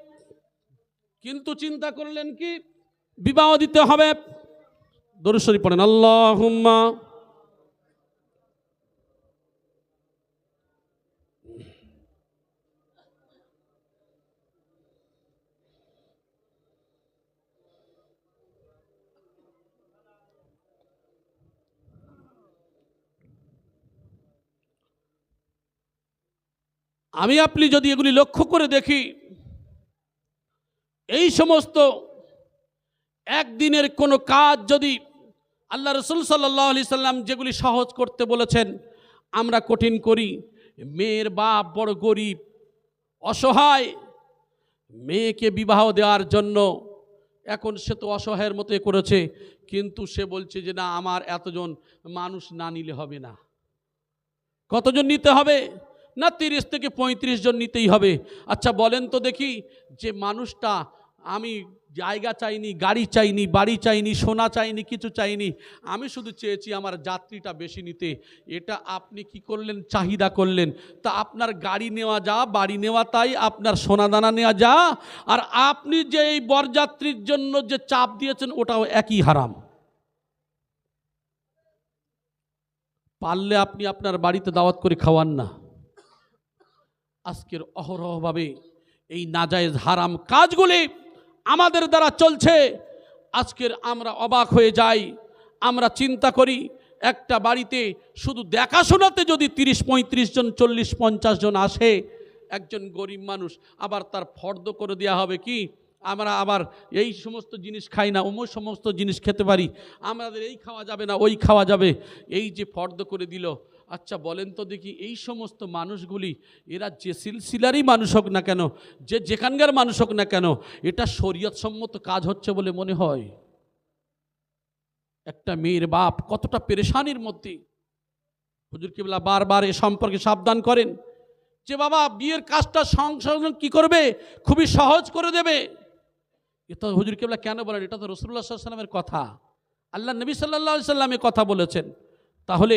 কিন্তু চিন্তা করলেন কি বিবাহ দিতে হবে। দরুদ শরীফ পড়েন, আল্লাহুম্মা। আমি আপনি যদি এগুলি লক্ষ্য করে দেখি, এই সমস্ত একদিনের কোনো কাজ যদি আল্লাহ রসুল সাল্লাল্লাহু আলাইহি সাল্লাম যেগুলি সহজ করতে বলেছেন আমরা কঠিন করি। মেয়ের বাপ বড় গরিব, অসহায়, মেয়েকে বিবাহ দেওয়ার জন্য এখন সে তো অসহায়ের মতো করেছে, কিন্তু সে বলছে যে না, আমার এতজন মানুষ না নিলে হবে না। কতজন নিতে হবে? না, 30 থেকে 35 জন নিতেই হবে। আচ্ছা বলেন তো দেখি, যে মানুষটা, আমি জায়গা চাইনি, গাড়ি চাইনি, বাড়ি চাইনি, সোনা চাইনি, কিছু চাইনি, আমি শুধু চেয়েছি আমার যাত্রীটা বেশি নিতে, এটা আপনি কি করলেন? চাহিদা করলেন। তা আপনার গাড়ি নেওয়া যা, বাড়ি নেওয়া তাই, আপনার সোনা দানা নেওয়া যা, আর আপনি যে এই বরযাত্রীর জন্য যে চাপ দিয়েছেন ওটাও একই হারাম। পারলে আপনি আপনার বাড়িতে দাওয়াত করে খাওয়ান না। আজকের অহরহভাবে এই নাজায়েজ হারাম কাজগুলি আমাদের দ্বারা চলছে। আজকের আমরা অবাক হয়ে যাই, আমরা চিন্তা করি একটা বাড়িতে শুধু দেখাশোনাতে যদি 30-35 জন, 40-50 জন আসে, একজন গরিব মানুষ, আবার তার ফর্দ করে দেওয়া হবে কি আমরা আবার এই সমস্ত জিনিস খাই না, অমুক সমস্ত জিনিস খেতে পারি, আমাদের এই খাওয়া যাবে না, ওই খাওয়া যাবে, এই যে ফর্দ করে দিল। আচ্ছা বলেন তো দেখি, এই সমস্ত মানুষগুলি এরা যে সিলসিলারই মানুষ হোক না কেন, যে যেখানকার মানুষ হোক না কেন, এটা শরীয়ত সম্মত কাজ হচ্ছে বলে মনে হয়? একটা মেয়ের বাপ কতটা পেরেশানির মধ্যে। হুজুর কিবলা বারবার এ সম্পর্কে সাবধান করেন যে বাবা, বিয়ের কাজটা সংশোধন কি করবে, খুবই সহজ করে দেবে। এটা হুজুর কিবলা কেন বলেন? এটা তো রাসূলুল্লাহ সাল্লাল্লাহু আলাইহি ওয়াসাল্লামের কথা, আল্লাহ নবী সাল্লাল্লাহু আলাইহি ওয়াসাল্লামের কথা বলেছেন। তাহলে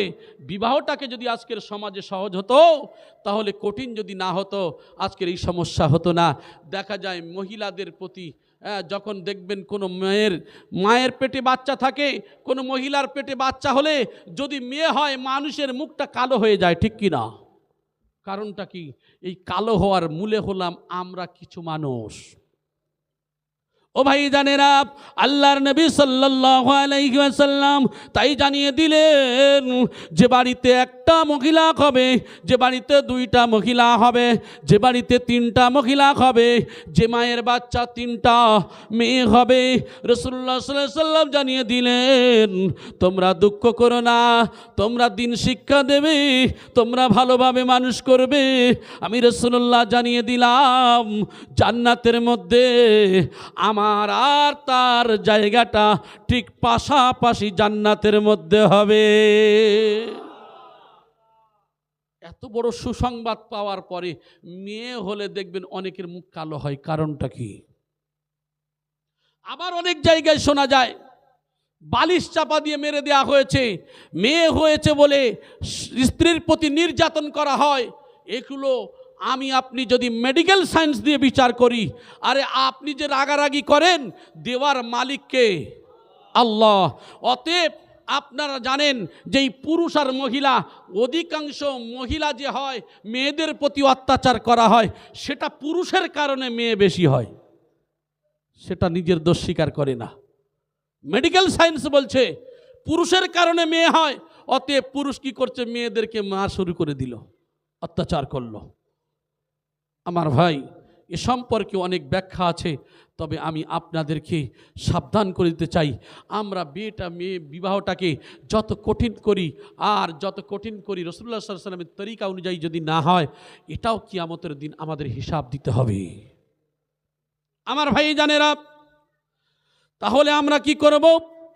বিবাহটাকে যদি আজকের সমাজে সহজ হতো, তাহলে কঠিন যদি না হতো, আজকের এই সমস্যা হতো না। দেখা যায় মহিলাদের প্রতি, যখন দেখবেন কোনো মায়ের পেটে বাচ্চা থাকে, কোনো মহিলার পেটে বাচ্চা হলে যদি মেয়ে হয়, মানুষের মুখটা কালো হয়ে যায়, ঠিক কি না? কারণটা কি? এই কালো হওয়ার মূলে হলাম আমরা কিছু মানুষ। ও ভাই জানেরা, আল্লাহর নবী সাল্লাল্লাহু আলাইহি ওয়াসাল্লাম তাই জানিয়ে দিলেন যে বাড়িতে একটা মহিলা হবে, যে বাড়িতে 2টা মহিলা হবে, যে বাড়িতে 3টা মহিলা হবে, যে মায়ের বাচ্চা 3টা মেয়ে হবে, রাসূলুল্লাহ সাল্লাল্লাহু আলাইহি ওয়াসাল্লাম জানিয়ে দিলেন তোমরা দুঃখ করো না, তোমরা দিন শিক্ষা দেবে, তোমরা ভালোভাবে মানুষ করবে। আমি রাসূলুল্লাহ জানিয়ে দিলাম জান্নাতের মধ্যে আমার আর তার জায়গাটা ঠিক পাশাপাশি জান্নাতের মধ্যে হবে। এত বড় সুসংবাদ পাওয়ার পরে মেয়ে হলে দেখবেন অনেকের মুখ কালো হয়, কারণটা কি? আবার অনেক জায়গায় শোনা যায় বালিশ চাপা দিয়ে মেরে দেওয়া হয়েছে, মেয়ে হয়েছে বলে স্ত্রীর প্রতি নির্যাতন করা হয়। এগুলো আমি আপনি যদি মেডিকেল সায়েন্স দিয়ে বিচার করি, আরে আপনি যে রাগারাগি করেন, দেওয়ার মালিককে আল্লাহ। অতএব আপনারা জানেন যে এই পুরুষ আর মহিলা, অধিকাংশ মহিলা যে হয় মেয়েদের প্রতি অত্যাচার করা হয়, সেটা পুরুষের কারণে মেয়ে বেশি হয়, সেটা নিজের দোষ স্বীকার করে না। মেডিকেল সায়েন্স বলছে পুরুষের কারণে মেয়ে হয়, অতএব পুরুষ কি করছে? মেয়েদেরকে মারা শুরু করে দিল, অত্যাচার করলো। আমার ভাই, এ সম্পর্কে অনেক ব্যাখ্যা আছে, তবে আমি আপনাদেরকে সাবধান করে দিতে চাই, আমরা মেয়ে বিবাহটাকে যত কঠিন করি, আর যত কঠিন করি রাসূলুল্লাহ সাল্লাল্লাহু আলাইহি ওয়াসাল্লামের তরিকা অনুযায়ী যদি না হয়, এটাও কিয়ামতের দিন আমাদের হিসাব দিতে হবে। আমার ভাই জানেরা, তাহলে আমরা কি করব?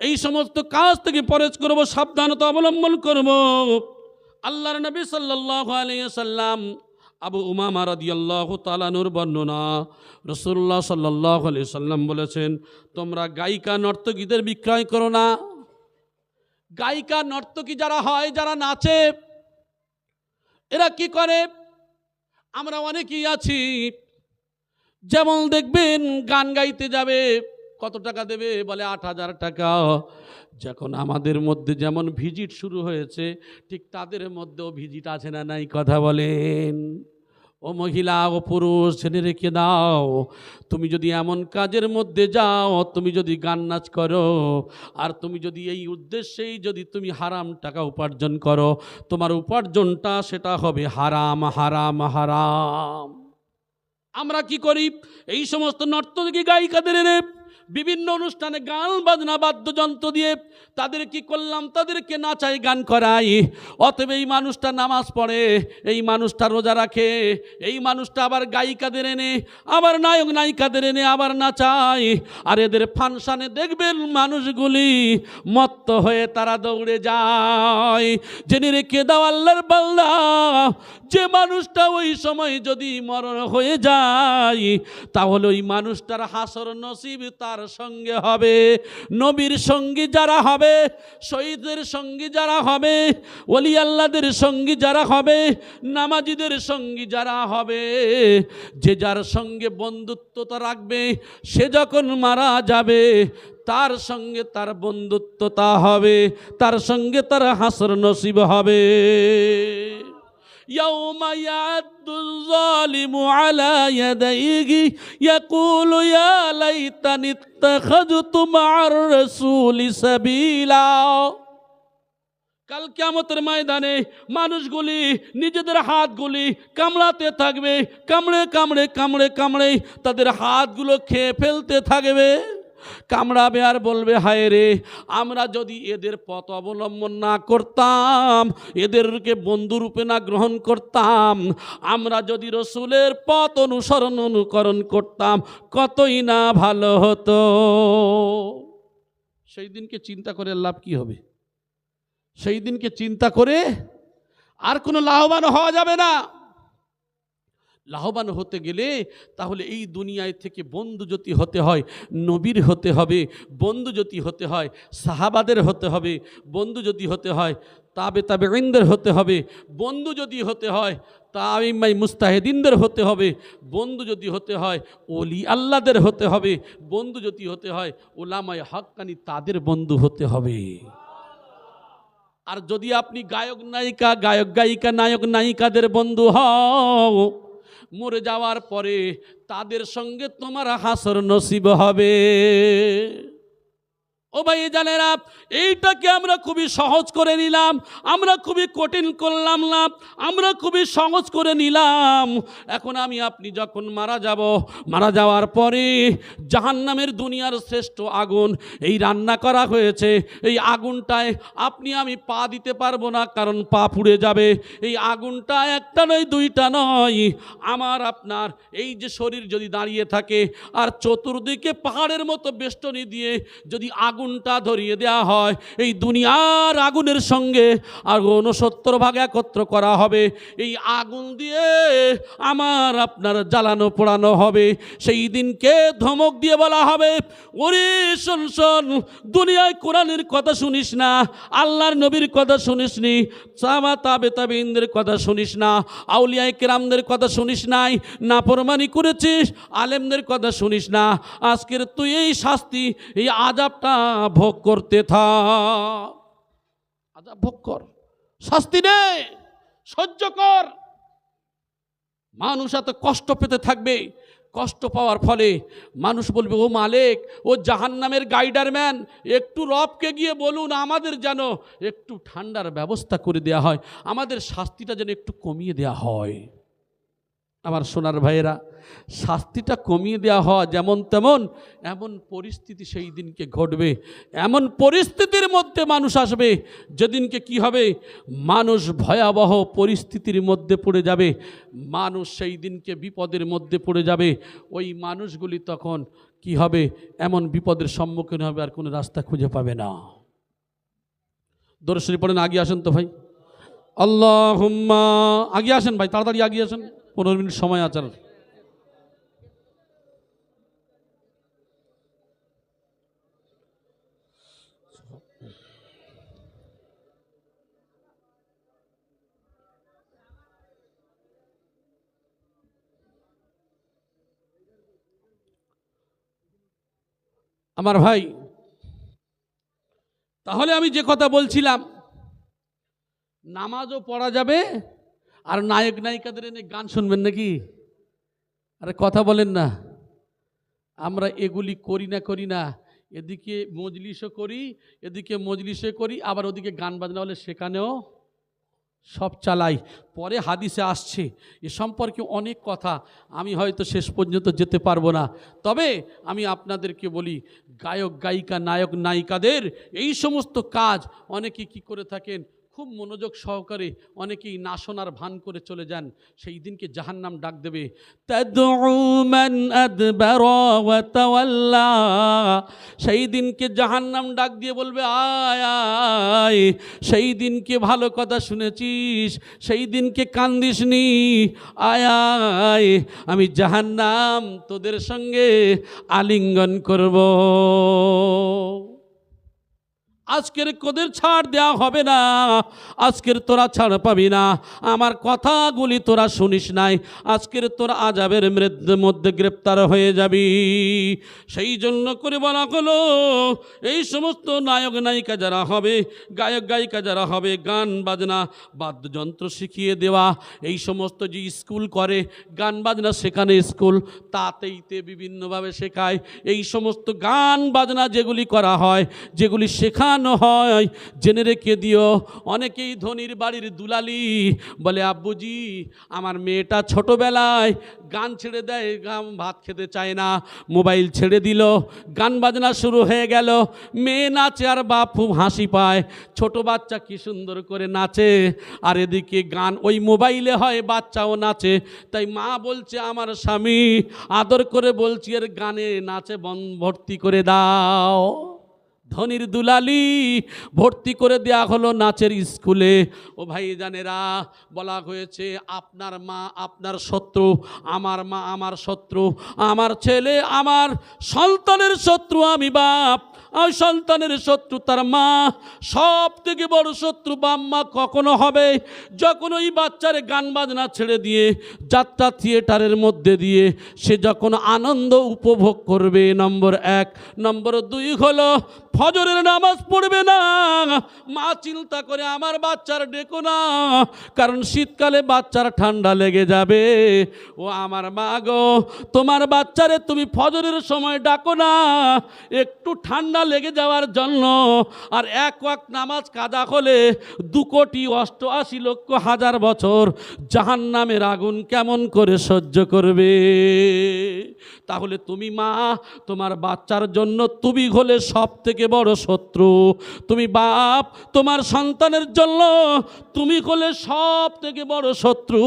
এই সমস্ত কাজ থেকে পরেজ করব, সাবধানতা অবলম্বন করব। আল্লাহর নবী সাল্লাল্লাহু আলাইহি ওয়াসাল্লাম আবু উমামা রাদিয়াল্লাহু তাআলা আনহুর বর্ণনা, রাসূলুল্লাহ সাল্লাল্লাহু আলাইহি ওয়াসাল্লাম বলেছেন, তোমরা গায়িকা নর্তকীদের বিক্রয় করো না। গায়িকা নর্তকী যারা হয়, যারা নাচে, এরা কি করে? আমরা অনেকেই আছি, যেমন দেখবেন গান গাইতে যাবে, কত টাকা দেবে? বলে 8,000 টাকা। যখন আমাদের মধ্যে যেমন ভিজিট শুরু হয়েছে, ঠিক তাদের মধ্যেও ভিজিট আছে না নাই? কথা বলেন। ও মহিলা, ও পুরুষ, জেনে রেখে দাও, তুমি যদি এমন কাজের মধ্যে যাও, তুমি যদি গান নাচ করো, আর তুমি যদি এই উদ্দেশ্যেই যদি তুমি হারাম টাকা উপার্জন করো, তোমার উপার্জনটা সেটা হবে হারাম, হারাম, হারাম। আমরা কি করি? এই সমস্ত নর্তকী গায়িকাদের এনে বিভিন্ন অনুষ্ঠানে গান বাজনা বাদ্যযন্ত্র দিয়ে তাদের কি করলাম, তাদেরকে নাচাই গান করাই। অতএব এই মানুষটা নামাজ পড়ে, এই মানুষটা রোজা রাখে, এই মানুষটা আবার গায়িকাদের এনে, আবার নায়ক নায়িকাদের এনে আবার নাচায়। আর এদের ফাংশনে দেখবেন মানুষগুলি মত্ত হয়ে তারা দৌড়ে যায়। জেনে রেখে দাও আল্লাহর বান্দা, যে মানুষটা ওই সময় যদি মরণ হয়ে যায় তাহলে ওই মানুষটার হাসর নসিব তার সঙ্গে হবে। নবীর সঙ্গী যারা হবে, শহীদের সঙ্গী যারা হবে, ওলি আল্লাহদের সঙ্গী যারা হবে, নামাজিদের সঙ্গী যারা হবে, যে যার সঙ্গে বন্ধুত্বতা রাখবে সে যখন মারা যাবে তার সঙ্গে তার বন্ধুত্বতা হবে, তার সঙ্গে তার হাসর নসিব হবে। يوم يعد الظالم على يديه يقول يا ليتني اتخذت مع الرسول سبيلا। কাল কিয়ামতের ময়দানে মানুষগুলি নিজেদের হাতগুলি কামড়াতে থাকবে, কামড়ে কামড়ে কামড়ে কামড়ে তাদের হাতগুলো খেয়ে ফেলতে থাকবে, কামড়াবে আর বলবে হায় রে, আমরা যদি এদের পথ অবলম্বন না করতাম, এদেরকে বন্ধুরূপে না গ্রহণ করতাম, আমরা যদি রসুলের পথ অনুসরণ অনুকরণ করতাম কতই না ভালো হতো। সেই দিনকে চিন্তা করে লাভ কি হবে? সেই দিনকে চিন্তা করে আর কোনো লাভবান হওয়া যাবে না। লাভবান হতে গেলে তাহলে এই দুনিয়ায় থেকে বন্ধু যদি হতে হয় নবীর হতে হবে, বন্ধু যদি হতে হয় সাহাবাদের হতে হবে, বন্ধু যদি হতে হয় তাবেঈনদের হতে হবে, বন্ধু যদি হতে হয় তাবিঈন মুস্তাহিদিনদের হতে হবে, বন্ধু যদি হতে হয় ওলি আল্লাহদের হতে হবে, বন্ধু যদি হতে হয় উলামায়ে হাক্কানি তাদের বন্ধু হতে হবে। আর যদি আপনি গায়ক গায়িকা নায়ক নায়িকাদের বন্ধু হও, মরে যাওয়ার পরে তাদের সঙ্গে তোমার হাসর নসিব হবে। ও ভাই জানেরা, এইটাকে আমরা খুবই সহজ করে নিলাম, আমরা খুবই কঠিন করলাম না, আমরা খুবই সহজ করে নিলাম। এখন আমি আপনি যখন মারা যাওয়ার পরে জাহান্নামের দুনিয়ার শ্রেষ্ঠ আগুন এই রান্না করা হয়েছে, এই আগুনটায় আপনি আমি পা দিতে পারবো না, কারণ পা পুড়ে যাবে। এই আগুনটা একটা নয় দুইটা নয়, আমার আপনার এই যে শরীর যদি দাঁড়িয়ে থাকে আর চতুর্দিকে পাহাড়ের মতো বেষ্টনী দিয়ে যদি আগুনটা ধরিয়ে দেওয়া হয়, এই দুনিয়ার আগুনের সঙ্গে আগুন 70 ভাগ একত্র করা হবে, এই আগুন দিয়ে আমার আপনার জ্বালানো পোড়ানো হবে। সেই দিনকে ধমক দিয়ে বলা হবে, ওরে শোন শোন, দুনিয়ায় কোরআনের কথা শুনিস না, আল্লাহর নবীর কথা শুনিস নি, সাহাবা তাবেঈনদের কথা শুনিস না, আউলিয়ায়ে কেরামদের কথা শুনিস নাই, নাফরমানি করেছিস, আলেমদের কথা শুনিস না, আজকের তুই এই শাস্তি এই আযাবটা ভোগ করতে থাক। আযাব ভোগ কর, শাস্তি নে, সহ্য কর। মানুষ এত কষ্ট পেতে থাকবে, কষ্ট পাওয়ার ফলে মানুষ বলবে ও মালিক, ও জাহান্নামের গাইডারম্যান, একটু রবকে গিয়ে বলুন আমাদের যেন একটু ঠান্ডার ব্যবস্থা করে দেওয়া হয়, আমাদের শাস্তিটা যেন একটু কমিয়ে দেওয়া হয়। আমার সোনার ভাইয়েরা, শাস্তিটা কমিয়ে দেওয়া হয় যেমন তেমন এমন পরিস্থিতি সেই দিনকে ঘটবে, এমন পরিস্থিতির মধ্যে মানুষ আসবে যেদিনকে কি হবে, মানুষ ভয়াবহ পরিস্থিতির মধ্যে পড়ে যাবে, মানুষ সেই দিনকে বিপদের মধ্যে পড়ে যাবে। ওই মানুষগুলি তখন কি হবে, এমন বিপদের সম্মুখীন হবে আর কোনো রাস্তা খুঁজে পাবে না। দরুদ শরীফ পড়েন, আগে আসেন তো ভাই, আল্লাহুম্মা, আগে আসেন ভাই, তাড়াতাড়ি আগে আসেন, 15 মিনিট সময় আছে। আমার ভাই, তাহলে আমি যে কথা বলছিলাম, নামাজও পড়া যাবে আর নায়ক নায়িকাদের এনে গান শুনবেন নাকি? আরে কথা বলেন না। আমরা এগুলি করি না, এদিকে মজলিসও করি, এদিকে মজলিসে করি, আবার ওদিকে গান বাজনা হলে সেখানেও সব চালাই। পরে হাদিসে আসছে এ সম্পর্কে অনেক কথা, আমি হয়তো শেষ পর্যন্ত যেতে পারবো না। তবে আমি আপনাদেরকে বলি, গায়ক গায়িকা নায়ক নায়িকাদের এই সমস্ত কাজ অনেকে কি করে থাকেন, খুব মনোযোগ সহকারে অনেকেই না শোনার ভান করে চলে যান। সেই দিনকে জাহান্নাম ডাক দেবে, তাদউ মান আদবারা ওয়া তাওয়াল্লা। সেই দিনকে জাহান্নাম ডাক দিয়ে বলবে, আয় আয়। সেই দিনকে ভালো কথা শুনেছিস, সেই দিনকে কান্দিসনি, আয় আয়, আমি জাহান্নাম তোদের সঙ্গে আলিঙ্গন করব। আজকের কোদের ছাড় দেওয়া হবে না, আজকের তোরা ছাড় পাবি না। আমার কথাগুলি তোরা শুনিস নাই, আজকের তোরা আযাবের মধ্যে গ্রেপ্তার হয়ে যাবি। সেই জন্য করে বলা হলো, এই সমস্ত নায়ক নায়িকা যারা হবে, গায়ক গায়িকা যারা হবে, গান বাজনা বাদ্যযন্ত্র শিখিয়ে দেওয়া, এই সমস্ত যে স্কুল করে গান বাজনা শেখানো স্কুল, তাতেইতে বিভিন্নভাবে শেখায়। এই সমস্ত গান বাজনা যেগুলি করা হয়, যেগুলি শেখানো হয়, জেনে রেখে দিও। অনেকেই ধনির বাড়ির দুলালি বলে, আব্বুজি আমার মেয়েটা ছোটবেলায় গান ছেড়ে দেয়, ভাত খেতে চায় না, মোবাইল ছেড়ে দিল, গান বাজনা শুরু হয়ে গেল, মেয়ে নাচে আর বাপ খুব হাসি পায়। ছোট বাচ্চা কি সুন্দর করে নাচে, আর এদিকে গান ওই মোবাইলে হয়, বাচ্চাও নাচে। তাই মা বলছে, আমার স্বামী আদর করে বলছি, এর গানে নাচে ভর্তি করে দাও। ধনির দুলালি ভর্তি করে দেয়া হলো নাচের স্কুলে। ও ভাই জানেরা, বলা হয়েছে আপনার মা আপনার শত্রু, আমার মা আমার শত্রু, আমার ছেলে আমার সন্তানের শত্রু আমি বাপ, আর সন্তানের শত্রু তার মা। সব থেকে বড় শত্রু বাম্মা কখনো হবে, যখন ওই বাচ্চার গান বাজনা ছেড়ে দিয়ে যাত্রা থিয়েটারের মধ্যে দিয়ে সে যখন আনন্দ উপভোগ করবে, নম্বর এক। নম্বর দুই হলো, ফজরের নামাজ পড়বে না। মা চিন্তা করে, আমার বাচ্চার ডেকো না, কারণ শীতকালে বাচ্চার ঠান্ডা লেগে যাবে। ও আমার মা গো, তোমার বাচ্চারে তুমি ফজরের সময় ডাকো না, একটু ঠান্ডা লেগে যাওয়ার জন্য। আর এক ওয়াক্ত নামাজ কাজা হলে 2,88,00,000 বছর জাহান্নামের আগুন কেমন করে সহ্য করবে? তাহলে তুমি মা, তোমার বাচ্চার জন্য তুমি হলে সব থেকে বড় শত্রু। তুমি বাপ, তোমার সন্তানের জন্য তুমি হলে সব থেকে বড় শত্রু।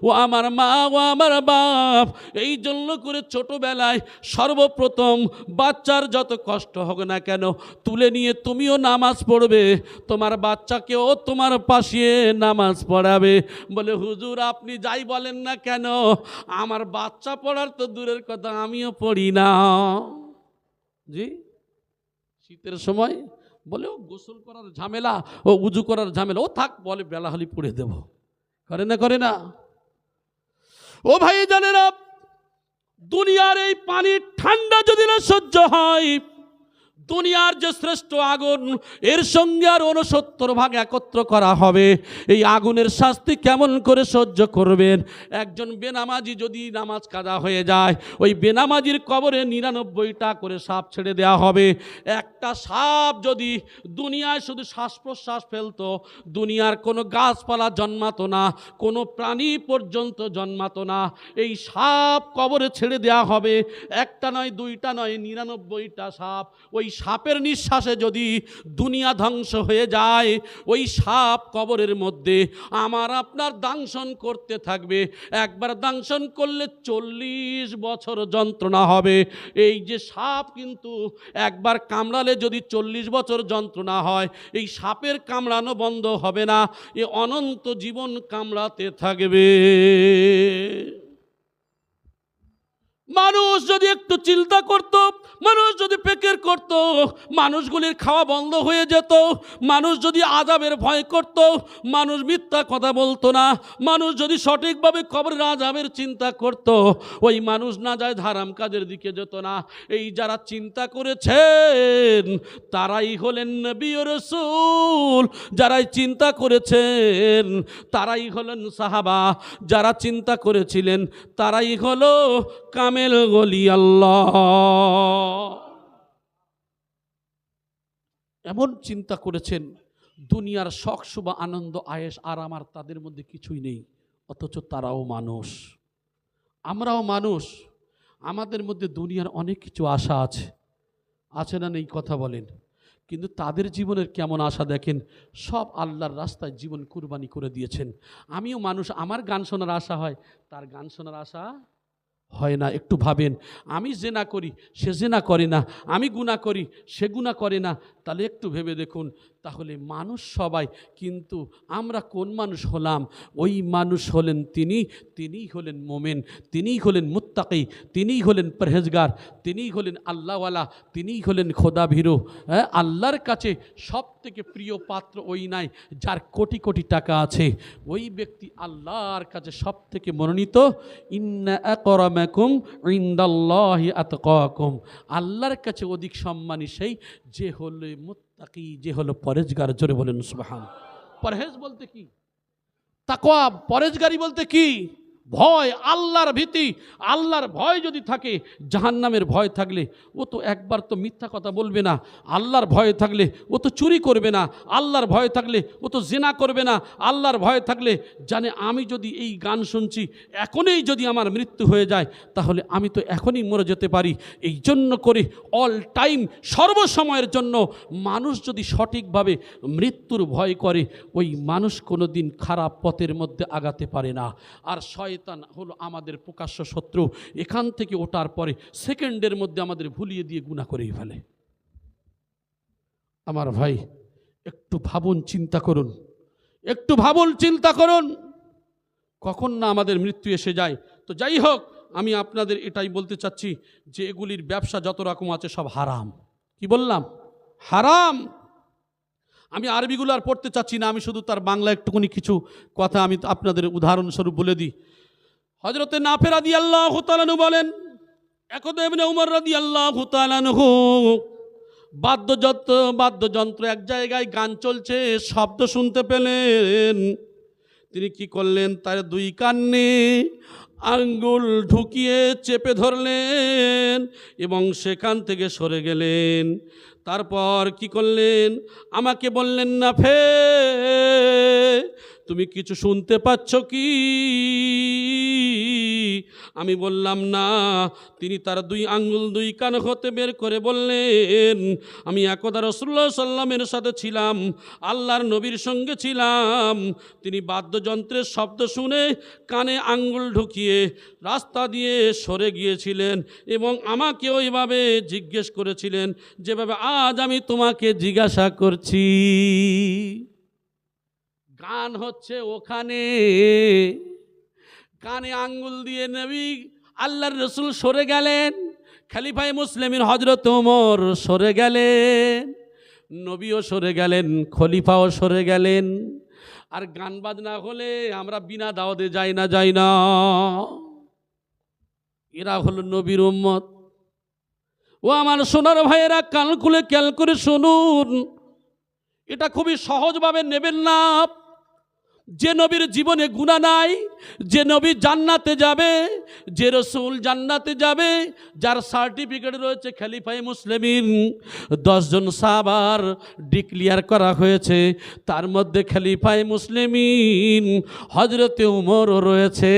ও আমার মা, ও আমার বাপ, এই জন্য করে ছোটবেলায় সর্বপ্রথম বাচ্চার যত কষ্ট হোক না কেন, তুলে নিয়ে তুমিও নামাজ পড়বে, তোমার বাচ্চাকেও তোমার পাশে নামাজ পড়াবে। বলে, হুজুর আপনি যাই বলেন না কেন, আমার বাচ্চা পড়ার তো দূরের কথা, আমিও পড়ি না। জি, শীতের সময় বলে, ও গোসল করার ঝামেলা, ও উজু করার ঝামেলা, ও থাক, বলে বেলা হলি পড়ে দেব। করে না করে না? ও ভাই জানেরা, দুনিয়ার এই পানির ঠান্ডা যদি না সহ্য হয়, দুনিয়ার যে শ্রেষ্ঠ আগুন, এর সঙ্গে আর 69 ভাগ একত্র করা হবে, এই আগুনের শাস্তি কেমন করে সহ্য করবেন? একজন বেনামাজি যদি নামাজ কাজা হয়ে যায়, ওই বেনামাজির কবরে 99টা করে সাপ ছেড়ে দেওয়া হবে। একটা সাপ যদি দুনিয়ায় শুধু শ্বাস প্রশ্বাস ফেলতো, দুনিয়ার কোনো গাছপালা জন্মাতো না, কোনো প্রাণী পর্যন্ত জন্মাতো না। এই সাপ কবরে ছেড়ে দেওয়া হবে, একটা নয়, দুইটা নয়, 99টা সাপ। ওই সাপের নিঃশ্বাসে যদি দুনিয়া ধ্বংস হয়ে যায়, ওই সাপ কবরের মধ্যে আমার আপনার দাংশন করতে থাকবে। একবার দাংশন করলে 40 বছর যন্ত্রণা হবে। এই যে সাপ কিন্তু একবার কামড়ালে যদি 40 বছর যন্ত্রণা হয়, এই সাপের কামড়ানো বন্ধ হবে না, এ অনন্ত জীবন কামড়াতে থাকবে। মানুষ যদি একটু চিন্তা করত, মানুষ যদি পেকের করত, মানুষগুলির খাওয়া বন্ধ হয়ে যেত। মানুষ যদি আযাবের ভয় করত, মানুষ মিথ্যা কথা বলতো না। মানুষ যদি সঠিকভাবে কবরের আযাবের চিন্তা করত, ওই মানুষ না যায় হারাম কাজের দিকে যেত না। এই যারা চিন্তা করেছেন তারাই হলেন নবী ও রাসূল, যারাই চিন্তা করেছেন তারাই হলেন সাহাবা, যারা চিন্তা করেছিলেন তারাই হলো কামেল ওলি আল্লাহ। এমন চিন্তা করেছেন, দুনিয়ার শখ শুভ আনন্দ আয়েশ আরাম আর তাদের মধ্যে কিছুই নেই, অথচ তারাও মানুষ, আমরাও মানুষ। আমাদের মধ্যে দুনিয়ার অনেক কিছু আশা আছে, আছে না নেই কথা বলেন? কিন্তু তাদের জীবনের কেমন আশা দেখেন, সব আল্লাহর রাস্তায় জীবন কুরবানি করে দিয়েছেন। আমিও মানুষ, আমার গান শোনার আশা হয়, তার গান শোনার আশা হয় না। একটু ভাবেন, আমি জেনা করি, সে জেনা করে না, আমি গুনাহ করি, সে গুনাহ করে না, তাহলে একটু ভেবে দেখুন, তাহলে মানুষ সবাই, কিন্তু আমরা কোন মানুষ হলাম? ওই মানুষ হলেন তিনিই হলেন মোমেন, তিনিই হলেন মুত্তাকি, তিনিই হলেন পরহেজগার, তিনিই হলেন আল্লাহওয়ালা, তিনিই হলেন খোদাভীরু। হ্যাঁ, আল্লাহর কাছে সব থেকে প্রিয় পাত্র ওই নাই যার কোটি কোটি টাকা আছে, ওই ব্যক্তি আল্লাহর কাছে সব থেকে মনোনীত। ইন্না আকরামাকুম ইনদাল্লাহি আতকাকুম, আল্লাহর কাছে অধিক সম্মানী সেই যে হলো মুত্তাকি, যে হলো পরেজগার। জোরে বলেন সুবহান। পরহেজ বলতে কি? তাকওয়া, পরেজগারি বলতে কি? ভয়, আল্লাহর ভীতি। আল্লাহর ভয় যদি থাকে, জাহান্নামের ভয় থাকলে ও তো একবার তো মিথ্যা কথা বলবে না। আল্লাহর ভয় থাকলে ও তো চুরি করবে না। আল্লাহর ভয় থাকলে ও তো জিনা করবে না। আল্লাহর ভয় থাকলে জানে আমি যদি এই গান শুনছি, এখনই যদি আমার মৃত্যু হয়ে যায়, তাহলে আমি তো এখনই মরে যেতে পারি। এই জন্য করে অল টাইম, সর্বসময়ের জন্য মানুষ যদি সঠিকভাবে মৃত্যুর ভয় করে, ওই মানুষ কোনো দিন খারাপ পথের মধ্যে আগাতে পারে না। আর শয়তান হলো আমাদের প্রকাশ্য শত্রু। এখান থেকে ওঠার পরে সেকেন্ডের মধ্যে আমাদের ভুলিয়ে দিয়ে গুনাহ করেই ফেলে। আমার ভাই, একটু ভাবুন, চিন্তা করুন, একটু ভাবুন, চিন্তা করুন, কখন না আমাদের মৃত্যু এসে যায়। তো যাই হোক, আমি আপনাদের এটাই বলতে চাচ্ছি যে এগুলির ব্যবসা যত রকম আছে সব হারাম। কি বললাম? হারাম। আমি আরবিগুলো আর পড়তে চাচ্ছি না, আমি শুধু তার বাংলা একটুখানি কিছু কথা আমি আপনাদের উদাহরণস্বরূপ বলে দিই। হযরতে নাফে রাদিয়াল্লাহু তাআলা আনহু বলেন, একদা ইবনে উমর রাদিয়াল্লাহু তাআলা আনহু বাদ্যযন্ত্র এক জায়গায় গান চলছে, শব্দ শুনতে পেলেন। তিনি কি করলেন? তার দুই কানে আঙ্গুল ঢুকিয়ে চেপে ধরলেন এবং সেখান থেকে সরে গেলেন। তারপর কি করলেন? আমাকে বললেন, নাফে তুমি কিছু শুনতে পাচ্ছ কি? আমি বললাম না। তিনি তার দুই আঙ্গুল দুই কান হতে বের করে বললেন, আমি একদা রাসূলুল্লাহ সাল্লাল্লাহু আলাইহি ওয়াসাল্লামের সাথে ছিলাম, আল্লাহর নবীর সঙ্গে ছিলাম। তিনি বাদ্যযন্ত্রের শব্দ শুনে কানে আঙ্গুল ঢুকিয়ে রাস্তা দিয়ে সরে গিয়েছিলেন এবং আমাকে ওইভাবে জিজ্ঞেস করেছিলেন যেভাবে আজ আমি তোমাকে জিজ্ঞাসা করছি। গান হচ্ছে ওখানে, কানে আঙ্গুল দিয়ে নবী আল্লাহর রসুল সরে গেলেন, খলিফায়ে মুসলিমিন হযরত ওমর সরে গেলেন, নবীও সরে গেলেন, খলিফাও সরে গেলেন। আর গান বাজনা হলে আমরা বিনা দাওয়াতে যাই না। এরা হলো নবীর উম্মত। ও আমার সোনার ভাইয়েরা, কান খুলে খেয়াল করে শুনুন, এটা খুবই সহজভাবে নেবেন না। যে নবীর জীবনে গুনাহ নাই, যে নবী জান্নাতে যাবে, যে রসুল জান্নাতে যাবে, যার সার্টিফিকেট রয়েছে খলিফায়ে মুসলিমিন, 10 জন সাহাবার ডিক্লিয়ার করা হয়েছে, তার মধ্যে খলিফায়ে মুসলিমিন হযরতে উমরও রয়েছে।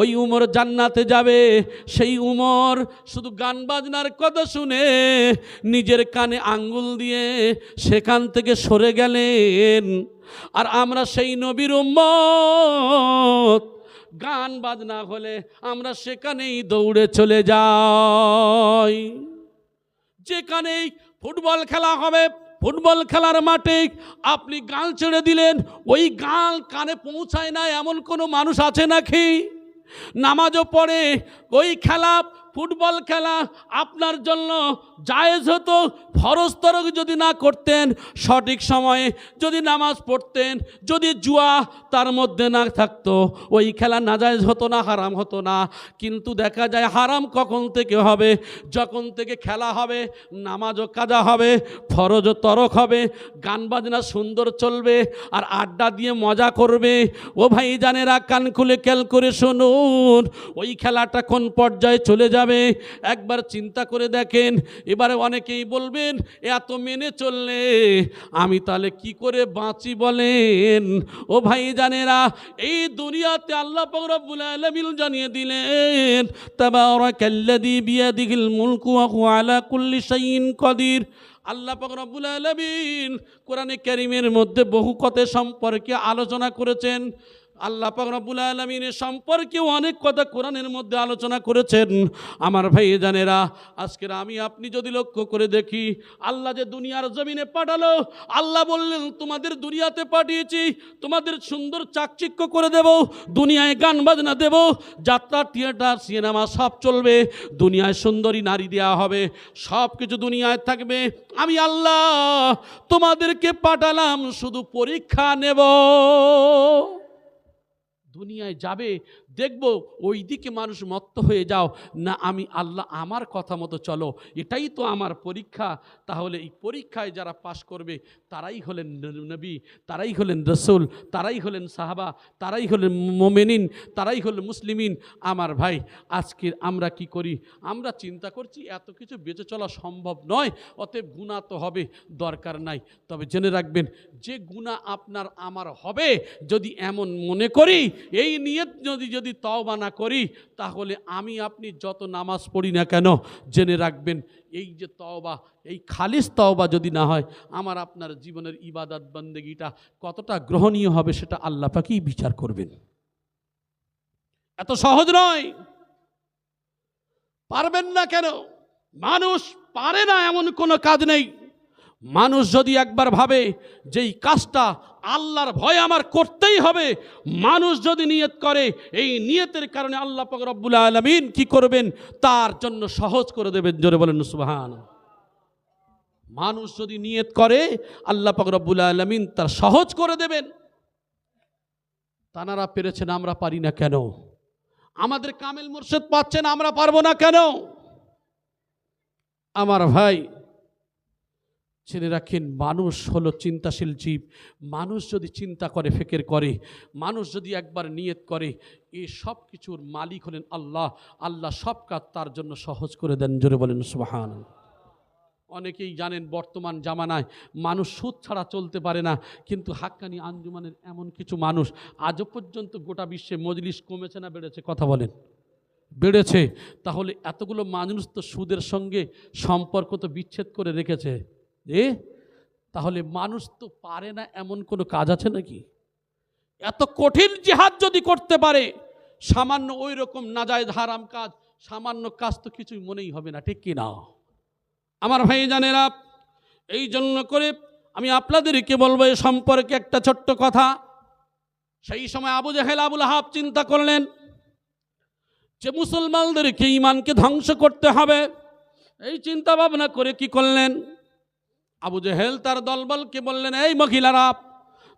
ওই উমর জান্নাতে যাবে। সেই উমর শুধু গান বাজনার কথা শুনে নিজের কানে আঙ্গুল দিয়ে সেখান থেকে সরে গেলেন। আর আমরা সেই নবীর উম্মত, গান বাজনা হলে আমরা সেখানেই দৌড়ে চলে যাই। যেখানেই ফুটবল খেলা হবে, ফুটবল খেলার মাঠে আপনি গান ছেড়ে দিলেন, ওই গান কানে পৌঁছায় না এমন কোনো মানুষ আছে নাকি? নামাজও পড়ে, ওই খেলা, ফুটবল খেলা আপনার জন্য জায়েজ হতো ফরজ তরক যদি না করতেন, সঠিক সময়ে যদি নামাজ পড়তেন, যদি জুয়া তার মধ্যে না থাকতো, ওই খেলা নাজায়েজ হতো না, হারাম হতো না। কিন্তু দেখা যায় হারাম কখন থেকে হবে? যখন থেকে খেলা হবে, নামাজও কাজা হবে, ফরজও তরক হবে, গান বাজনা সুন্দর চলবে আর আড্ডা দিয়ে মজা করবে। ও ভাই জানেরা, কান খুলে খেয়াল করে শুনুন, ওই খেলাটা কোন পর্যায়ে চলে যাবে একবার চিন্তা করে দেখেন। এবারে অনেকেই বলবেন এত মেনে চললে আমি তাহলে কি করে বাঁচি বলেন? ও ভাই জানেরা, এই দুনিয়াতে আল্লাহ পাক রব্বুল আলামিন জানিয়ে দিলেন তাবারাকাল্লাযী বিয়াদিহিল মুলকু ওয়া হুয়া আলা কুল্লি শাইইন কাদির। আল্লাহ পাক রব্বুল আলামিন কোরআনে কারীমের মধ্যে বহু কথা সম্পর্কে আলোচনা করেছেন। আল্লাহ পাক রব্বুল আলামিনের সম্পর্কে অনেক কথা কোরআনের মধ্যে আলোচনা করেছেন। আমার ভাই জানেরা, আজকের আমি আপনি যদি লক্ষ্য করে দেখি, আল্লাহ যে দুনিয়ার জমিনে পাঠালো, আল্লাহ বললেন তোমাদের দুনিয়াতে পাঠিয়েছি, তোমাদের সুন্দর চাকচিক্য করে দেব, দুনিয়ায় গান বাজনা দেব, যাত্রা, থিয়েটার, সিনেমা সব চলবে, দুনিয়ায় সুন্দরী নারী দেওয়া হবে, সব কিছু দুনিয়ায় থাকবে। আমি আল্লাহ তোমাদেরকে পাঠালাম শুধু পরীক্ষা নেব। দুনিয়ায় যাবে, দেখব ওই দিকে মানুষ মত্ত হয়ে যাও না, আমি আল্লাহ আমার কথা মতো চলো, এটাই তো আমার পরীক্ষা। তাহলে এই পরীক্ষায় যারা পাশ করবে তারাই হলেন নবী, তারাই হলেন রসুল, তারাই হলেন সাহাবা, তারাই হলেন মোমেনিন, তারাই হলেন মুসলিমিন। আমার ভাই, আজকে আমরা কি করি? আমরা চিন্তা করছি এত কিছু বেঁচে চলা সম্ভব নয়, অতএব গুনাহ তো হবে, দরকার নাই। তবে জেনে রাখবেন, যে গুনাহ আপনার আমার হবে যদি এমন মনে করি, এই নিয়ত যদি তওবা না করি, তাহলে আমি আপনি যত নামাজ পড়ি না কেন, জেনে রাখবেন এই যে তওবা, এই খালিস তওবা যদি না হয়, আমার আপনার জীবনের ইবাদত বন্দেগীটা কতটা গ্রহণীয় হবে সেটা আল্লাহ পাকই বিচার করবেন। এত সহজ নয়। পারবেন না কেন? মানুষ পারে না এমন কোনো কাজ নেই। মানুষ যদি একবার ভাবে যে এই কাজটা আল্লাহর ভয় আমার করতেই হবে, মানুষ যদি নিয়ত করে, এই নিয়তের কারণে আল্লাহ পাক রব্বুল আলামিন কি করবেন? তার জন্য সহজ করে দেবেন। জোরে বলেন সুবহানাল্লাহ। মানুষ যদি নিয়ত করে, আল্লাহ পাক রব্বুল আলামিন তার সহজ করে দেবেন। তানারা পেরেছেন, আমরা পারি না কেন? আমাদের কামেল মুর্শিদ পাচ্ছেন, আমরা পারবো না কেন? আমার ভাই, জেনে রাখেন, মানুষ হলো চিন্তাশীল জীব। মানুষ যদি চিন্তা করে, ফিকির করে, মানুষ যদি একবার নিয়ত করে, এই সব কিছুর মালিক হলেন আল্লাহ। আল্লাহ সব কাজ তার জন্য সহজ করে দেন। জোরে বলেন সুবহানাল্লাহ। অনেকেই জানেন বর্তমান জামানায় মানুষ সুদ ছাড়া চলতে পারে না, কিন্তু হাক্কানি আঞ্জুমানের এমন কিছু মানুষ আজও পর্যন্ত গোটা বিশ্বে মজলিস কমেছে না বেড়েছে? কথা বলেন। বেড়েছে। তাহলে এতগুলো মানুষ তো সুদের সঙ্গে সম্পর্ক তো বিচ্ছেদ করে রেখেছে। তাহলে মানুষ তো পারে না এমন কোনো কাজ আছে নাকি? এত কঠিন জিহাদ যদি করতে পারে, সামান্য ওই রকম নাজায়েজ হারাম কাজ, সামান্য কাজ তো কিছুই মনেই হবে না, ঠিক কি না? আমার ভাই জানেরা, এই জন্য করে আমি আপনাদেরকে বলবো এ সম্পর্কে একটা ছোট্ট কথা। সেই সময় আবু জেহেল, আবুল আহাব চিন্তা করলেন যে মুসলমানদেরকে ঈমানকে ধ্বংস করতে হবে। এই চিন্তা ভাবনা করে কি করলেন? আবু জেহেল তার দলবলকে বললেন, এই মহিলারা,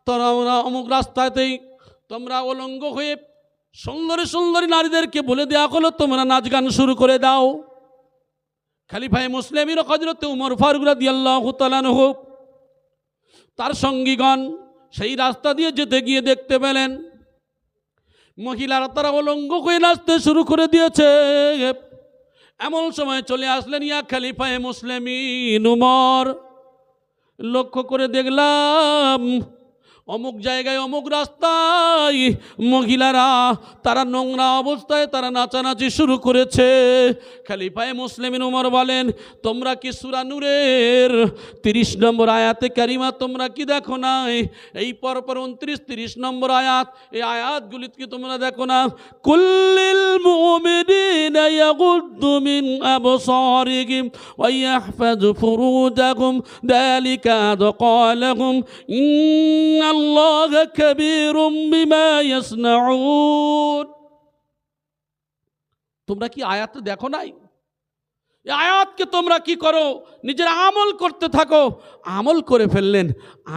তোমরা অমুক রাস্তাতেই তোমরা উলঙ্গ হয়ে সুন্দরী সুন্দরী নারীদেরকে বলে দেওয়া হলো, তোমরা নাচ গান শুরু করে দাও। খলিফায়ে মুসলিমিন হযরত উমর ফারুক রাদিয়াল্লাহু তাআলা আনহু তার সঙ্গীগণ সেই রাস্তা দিয়ে যেতে গিয়ে দেখতে পেলেন মহিলারা তারা উলঙ্গ হয়ে নাচতে শুরু করে দিয়েছে। এমন সময় চলে আসলেন ইয়া খলিফায়ে মুসলিমিন উমর, লক্ষ্য করে দেখলাম অমুক জায়গায় অমুক রাস্তায় মহিলারা তারা নোংরা অবস্থায় তারা নাচানাচি শুরু করেছে। খলিফায়ে মুসলিমিন উমর বলেন, তোমরা কি সূরা নূরের 30 নম্বর আয়াতে কারিমা তোমরা কি দেখো না? এই পরপর 29-30 নম্বর আয়াত, এই আয়াতগুলি কি তোমরা দেখো না? কুল্লিল মুমিনিনা ইয়াগুদ্দু মিন আবসারিহিম ওয়া ইয়াহফাযু ফুরুজাহুম যালিকা আযকালাহুম আল্লাহ কবীরুম বিমা ইয়াসনাউন। তোমরা কি আয়াত দেখো নাই? এই আয়াতকে তোমরা কি করো? নিজের আমল করতে থাকো। আমল করে ফেললেন।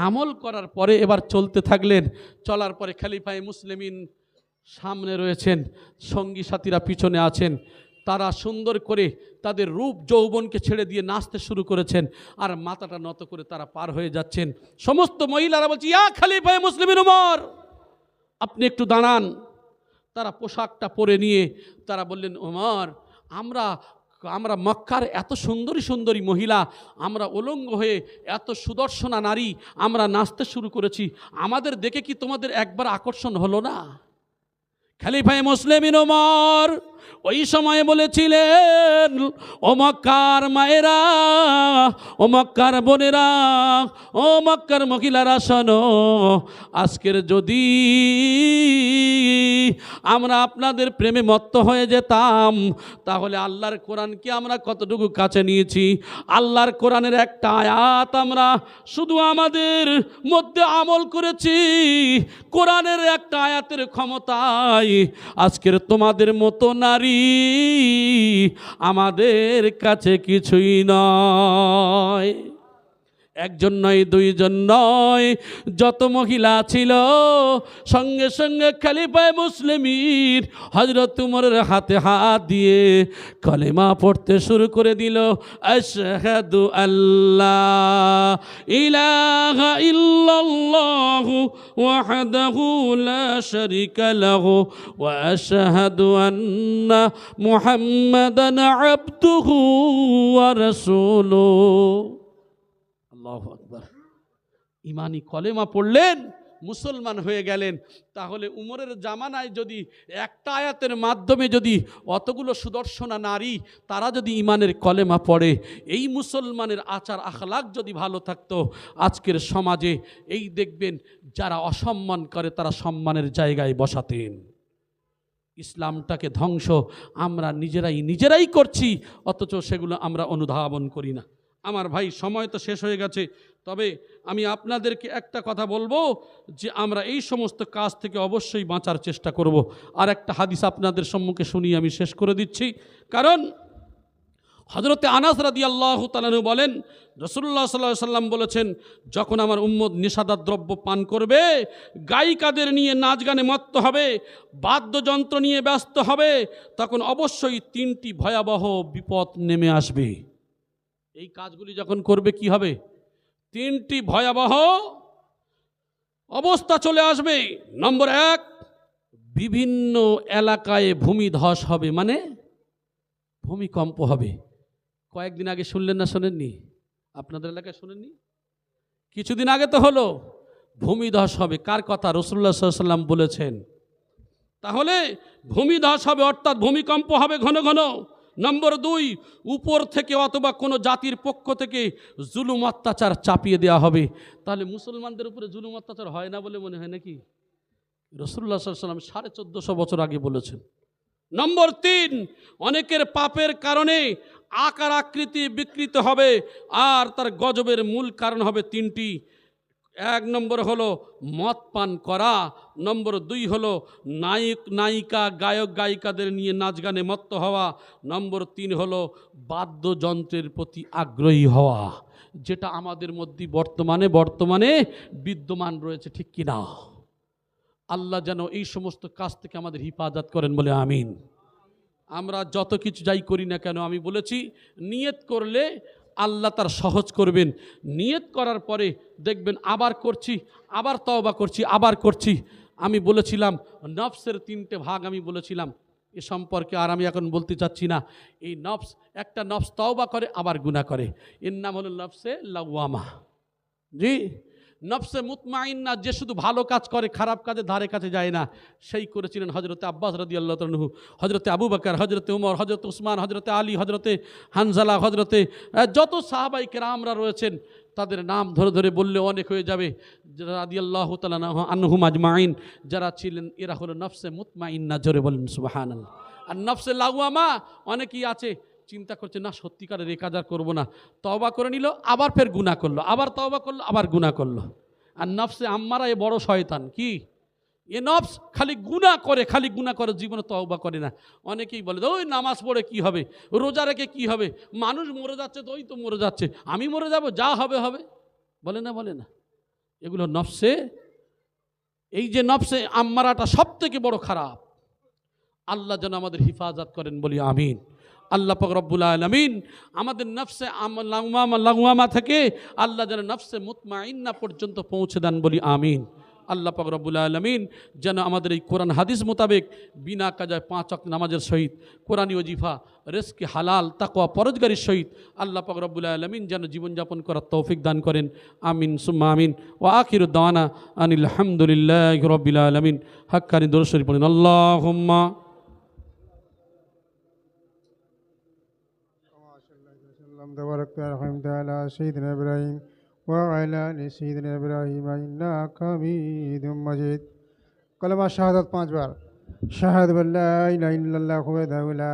আমল করার পরে এবার চলতে থাকলেন। চলার পরে খলিফায়ে মুসলিমিন সামনে রয়েছেন, সঙ্গী সাথীরা পিছনে আছেন। তারা সুন্দর করে তাদের রূপ যৌবনকে ছেড়ে দিয়ে নাচতে শুরু করেছেন, আর মাথাটা নত করে তারা পার হয়ে যাচ্ছেন। সমস্ত মহিলারা বলছে, ইয়া খলিফায়ে মুসলিমিন উমর, আপনি একটু দাঁড়ান। তারা পোশাকটা পরে নিয়ে তারা বললেন, ওমর, আমরা আমরা মক্কার এত সুন্দরী সুন্দরী মহিলা, আমরা উলঙ্গ হয়ে এত সুদর্শনা নারী আমরা নাচতে শুরু করেছি, আমাদের দেখে কি তোমাদের একবার আকর্ষণ হলো না? খলিফায়ে মুসলিমিন ওমর ওই সময় বলেছিলেন, ও মক্কার মায়েরা, ও মক্কার বোনেরা, ও মক্কার মহিলারা, শোনো, আজকের যদি আমরা আপনাদের প্রেমে মত্ত হয়ে যেতাম, তাহলে আল্লাহর কোরআনকে আমরা কতটুকু কাছে নিয়েছি। আল্লাহর কোরআনের একটা আয়াত আমরা শুধু আমাদের মধ্যে আমল করেছি, কোরআনের একটা আয়াতের ক্ষমতায় আজকের তোমাদের মতো নারী আমাদের কাছে কিছুই নয়। একজন নয়, দুইজন নয়, যত মহিলা ছিল সঙ্গে সঙ্গে খলিফায়ে মুসলিমিন হযরত উমরের হাতে হাত দিয়ে কলেমা পড়তে শুরু করে দিল। আশহাদু আল্লা ইলাহা ইল্লাল্লাহু ওয়াহদাহু লা শারীকা লাহু ওয়া আশহাদু আন্না মুহাম্মাদান আবদুহু ওয়া রাসূলুহু। আল্লাহু আকবার। ইমানি কলেমা পড়লেন, মুসলমান হয়ে গেলেন। তাহলে উমরের জামানায় যদি একটা আয়াতের মাধ্যমে যদি অতগুলো সুদর্শনা নারী তারা যদি ইমানের কলেমা পড়ে, এই মুসলমানের আচার আখলাক যদি ভালো থাকতো, আজকের সমাজে এই দেখবেন যারা অসম্মান করে তারা সম্মানের জায়গায় বসাতেন। ইসলামটাকে ধ্বংস আমরা নিজেরাই করছি, অথচ সেগুলো আমরা অনুধাবন করি না। আমার ভাই, সময় তো শেষ হয়ে গেছে, তবে আমি আপনাদেরকে একটা কথা বলবো যে আমরা এই সমস্ত কাজ থেকে অবশ্যই বাঁচার চেষ্টা করব। আর একটা হাদিস আপনাদের সম্মুখে শুনিয়ে আমি শেষ করে দিচ্ছি। কারণ হযরতে আনাস রাদিয়াল্লাহু তাআলা আনহু বলেন, রাসূলুল্লাহ সাল্লাল্লাহু আলাইহি সাল্লাম বলেছেন, যখন আমার উম্মত নেশাদার দ্রব্য পান করবে, গায়িকাদের নিয়ে নাচ গানে মত্ত হবে, বাদ্যযন্ত্র নিয়ে ব্যস্ত হবে, তখন অবশ্যই তিনটি ভয়াবহ বিপদ নেমে আসবে। এই কাজগুলি যখন করবে কি হবে? তিনটি ভয়াবহ অবস্থা চলে আসবে। নম্বর এক, বিভিন্ন এলাকায় ভূমিধস হবে, মানে ভূমিকম্প হবে। কয়েকদিন আগে শুনলেন না, শোনেননি? আপনাদের এলাকায় শোনেননি? কিছুদিন আগে তো হলো। ভূমিধস হবে, কার কথা? রাসূলুল্লাহ সাল্লাল্লাহু আলাইহি ওয়াসাল্লাম বলেছেন। তাহলে ভূমিধস হবে, অর্থাৎ ভূমিকম্প হবে ঘন ঘন। নম্বর দুই, উপর থেকে অথবা কোনো জাতির পক্ষ থেকে জুলুম অত্যাচার চাপিয়ে দেওয়া হবে। তাহলে মুসলমানদের উপরে জুলুম অত্যাচার হয় না বলে মনে হয় নাকি? রাসূলুল্লাহ সাল্লাল্লাহু আলাইহি ওয়াসাল্লাম 1450 বছর আগে বলেছেন। নম্বর তিন, অনেকের পাপের কারণে আকার আকৃতি বিকৃত হবে, আর তার গজবের মূল কারণ হবে তিনটি। এক নম্বর হলো মদ পান করা, নম্বর দুই হলো নায়ক নায়িকা গায়ক গায়িকাদের নিয়ে নাচ গানে মত্ত হওয়া, নম্বর তিন হলো বাদ্যযন্ত্রের প্রতি আগ্রহী হওয়া, যেটা আমাদের মধ্যে বর্তমানে বিদ্যমান রয়েছে, ঠিক কিনা? আল্লাহ যেন এই সমস্ত কাজ থেকে আমাদের হিফাজত করেন বলে আমিন। আমরা যত কিছু যাই করি না কেন, আমি বলেছি নিয়ত করলে আল্লাহ তার সহজ করবেন। নিয়ত করার পরে দেখবেন আবার করছি, আবার তওবা করছি, আবার করছি। আমি বলেছিলাম নফসের তিনটে ভাগ, আমি বলেছিলাম এ সম্পর্কে আর আমি এখন বলতে চাচ্ছি না। এই নফস, একটা নফস তওবা করে আবার গুনাহ করে, এর নাম হলো নফসে লাওয়ামা। জি, নফসে মুতমাইন্না, যে শুধু ভালো কাজ করে, খারাপ কাজে ধারে কাছে যায় না, সেই করেছিলেন হযরতে আব্বাস রাদিয়াল্লাহু তাআলা আনহু, হযরতে আবু বকর, হযরতে উমর, হযরতে উসমান, হযরতে আলী, হযরতে হানজালা, হযরতে যত সাহাবায়ে কেরামরা রয়েছেন তাদের নাম ধরে ধরে বললে অনেক হয়ে যাবে। রাদিয়াল্লাহু তাআলা আনহুম আজমাইন যারা ছিলেন, এরা হলো নফসে মুতমাইন্না। জোরে বলেন সুবহানাল্লাহ। আর নফসে লাওয়ামা অনেকেই আছে, চিন্তা করছে না সত্যিকারের এই কাজ আর করবো না, তওবা করে নিল, আবার ফের গুনাহ করলো, আবার তওবা করলো, আবার গুনাহ করলো। আর নফসে আম্মারা এ বড় শয়তান। কি? এ নফস খালি গুনাহ করে, জীবনে তওবা করে না। অনেকেই বলে ওই নামাজ পড়ে কি হবে, রোজা রেখে কি হবে, মানুষ মরে যাচ্ছে তো ওই তো মরে যাচ্ছে, আমি মরে যাব, যা হবে হবে, বলে না। এগুলো নফসে, এই যে নফসে আম্মারাটা সব থেকে বড় খারাপ। আল্লাহ যেন আমাদের হিফাজত করেন বলি আমিন। আল্লাহ পাক রব্বুল আলামিন আমাদের নফসে লাওয়ামা থেকে আল্লাহ যেন নফসে মুতমাইন্না পর্যন্ত পৌঁছে দেন বলি আমিন। আল্লাহ পাক রব্বুল আলামিন যেন আমাদের এই কোরআন হাদিস মোতাবেক বিনা কাজায় 5 ওয়াক্ত নামাজের সহিত কোরআনী ওজিফা রিজকে হালাল তাকওয়া পরহেজগারির সহিত আল্লাহ পাক রব্বুল আলামিন যেন জীবনযাপন করার তৌফিক দান করেন। আমিন সুম্মা আমিন। ওয়া আখিরু দাওয়ানা আনিল হামদুলিল্লাহি রাব্বিল আলামিন। হাক্কানি দরুদ শরীফ পড়েন। আল্লাহুম্মা تبارك ورحمت على سيدنا إبراهيم وعلى آل سيدنا إبراهيم إنك حميد مجيد। कलमा शहादत 5 बार। शहादत अल्ला इलाहा इल्लल्लाहु वहदहु ला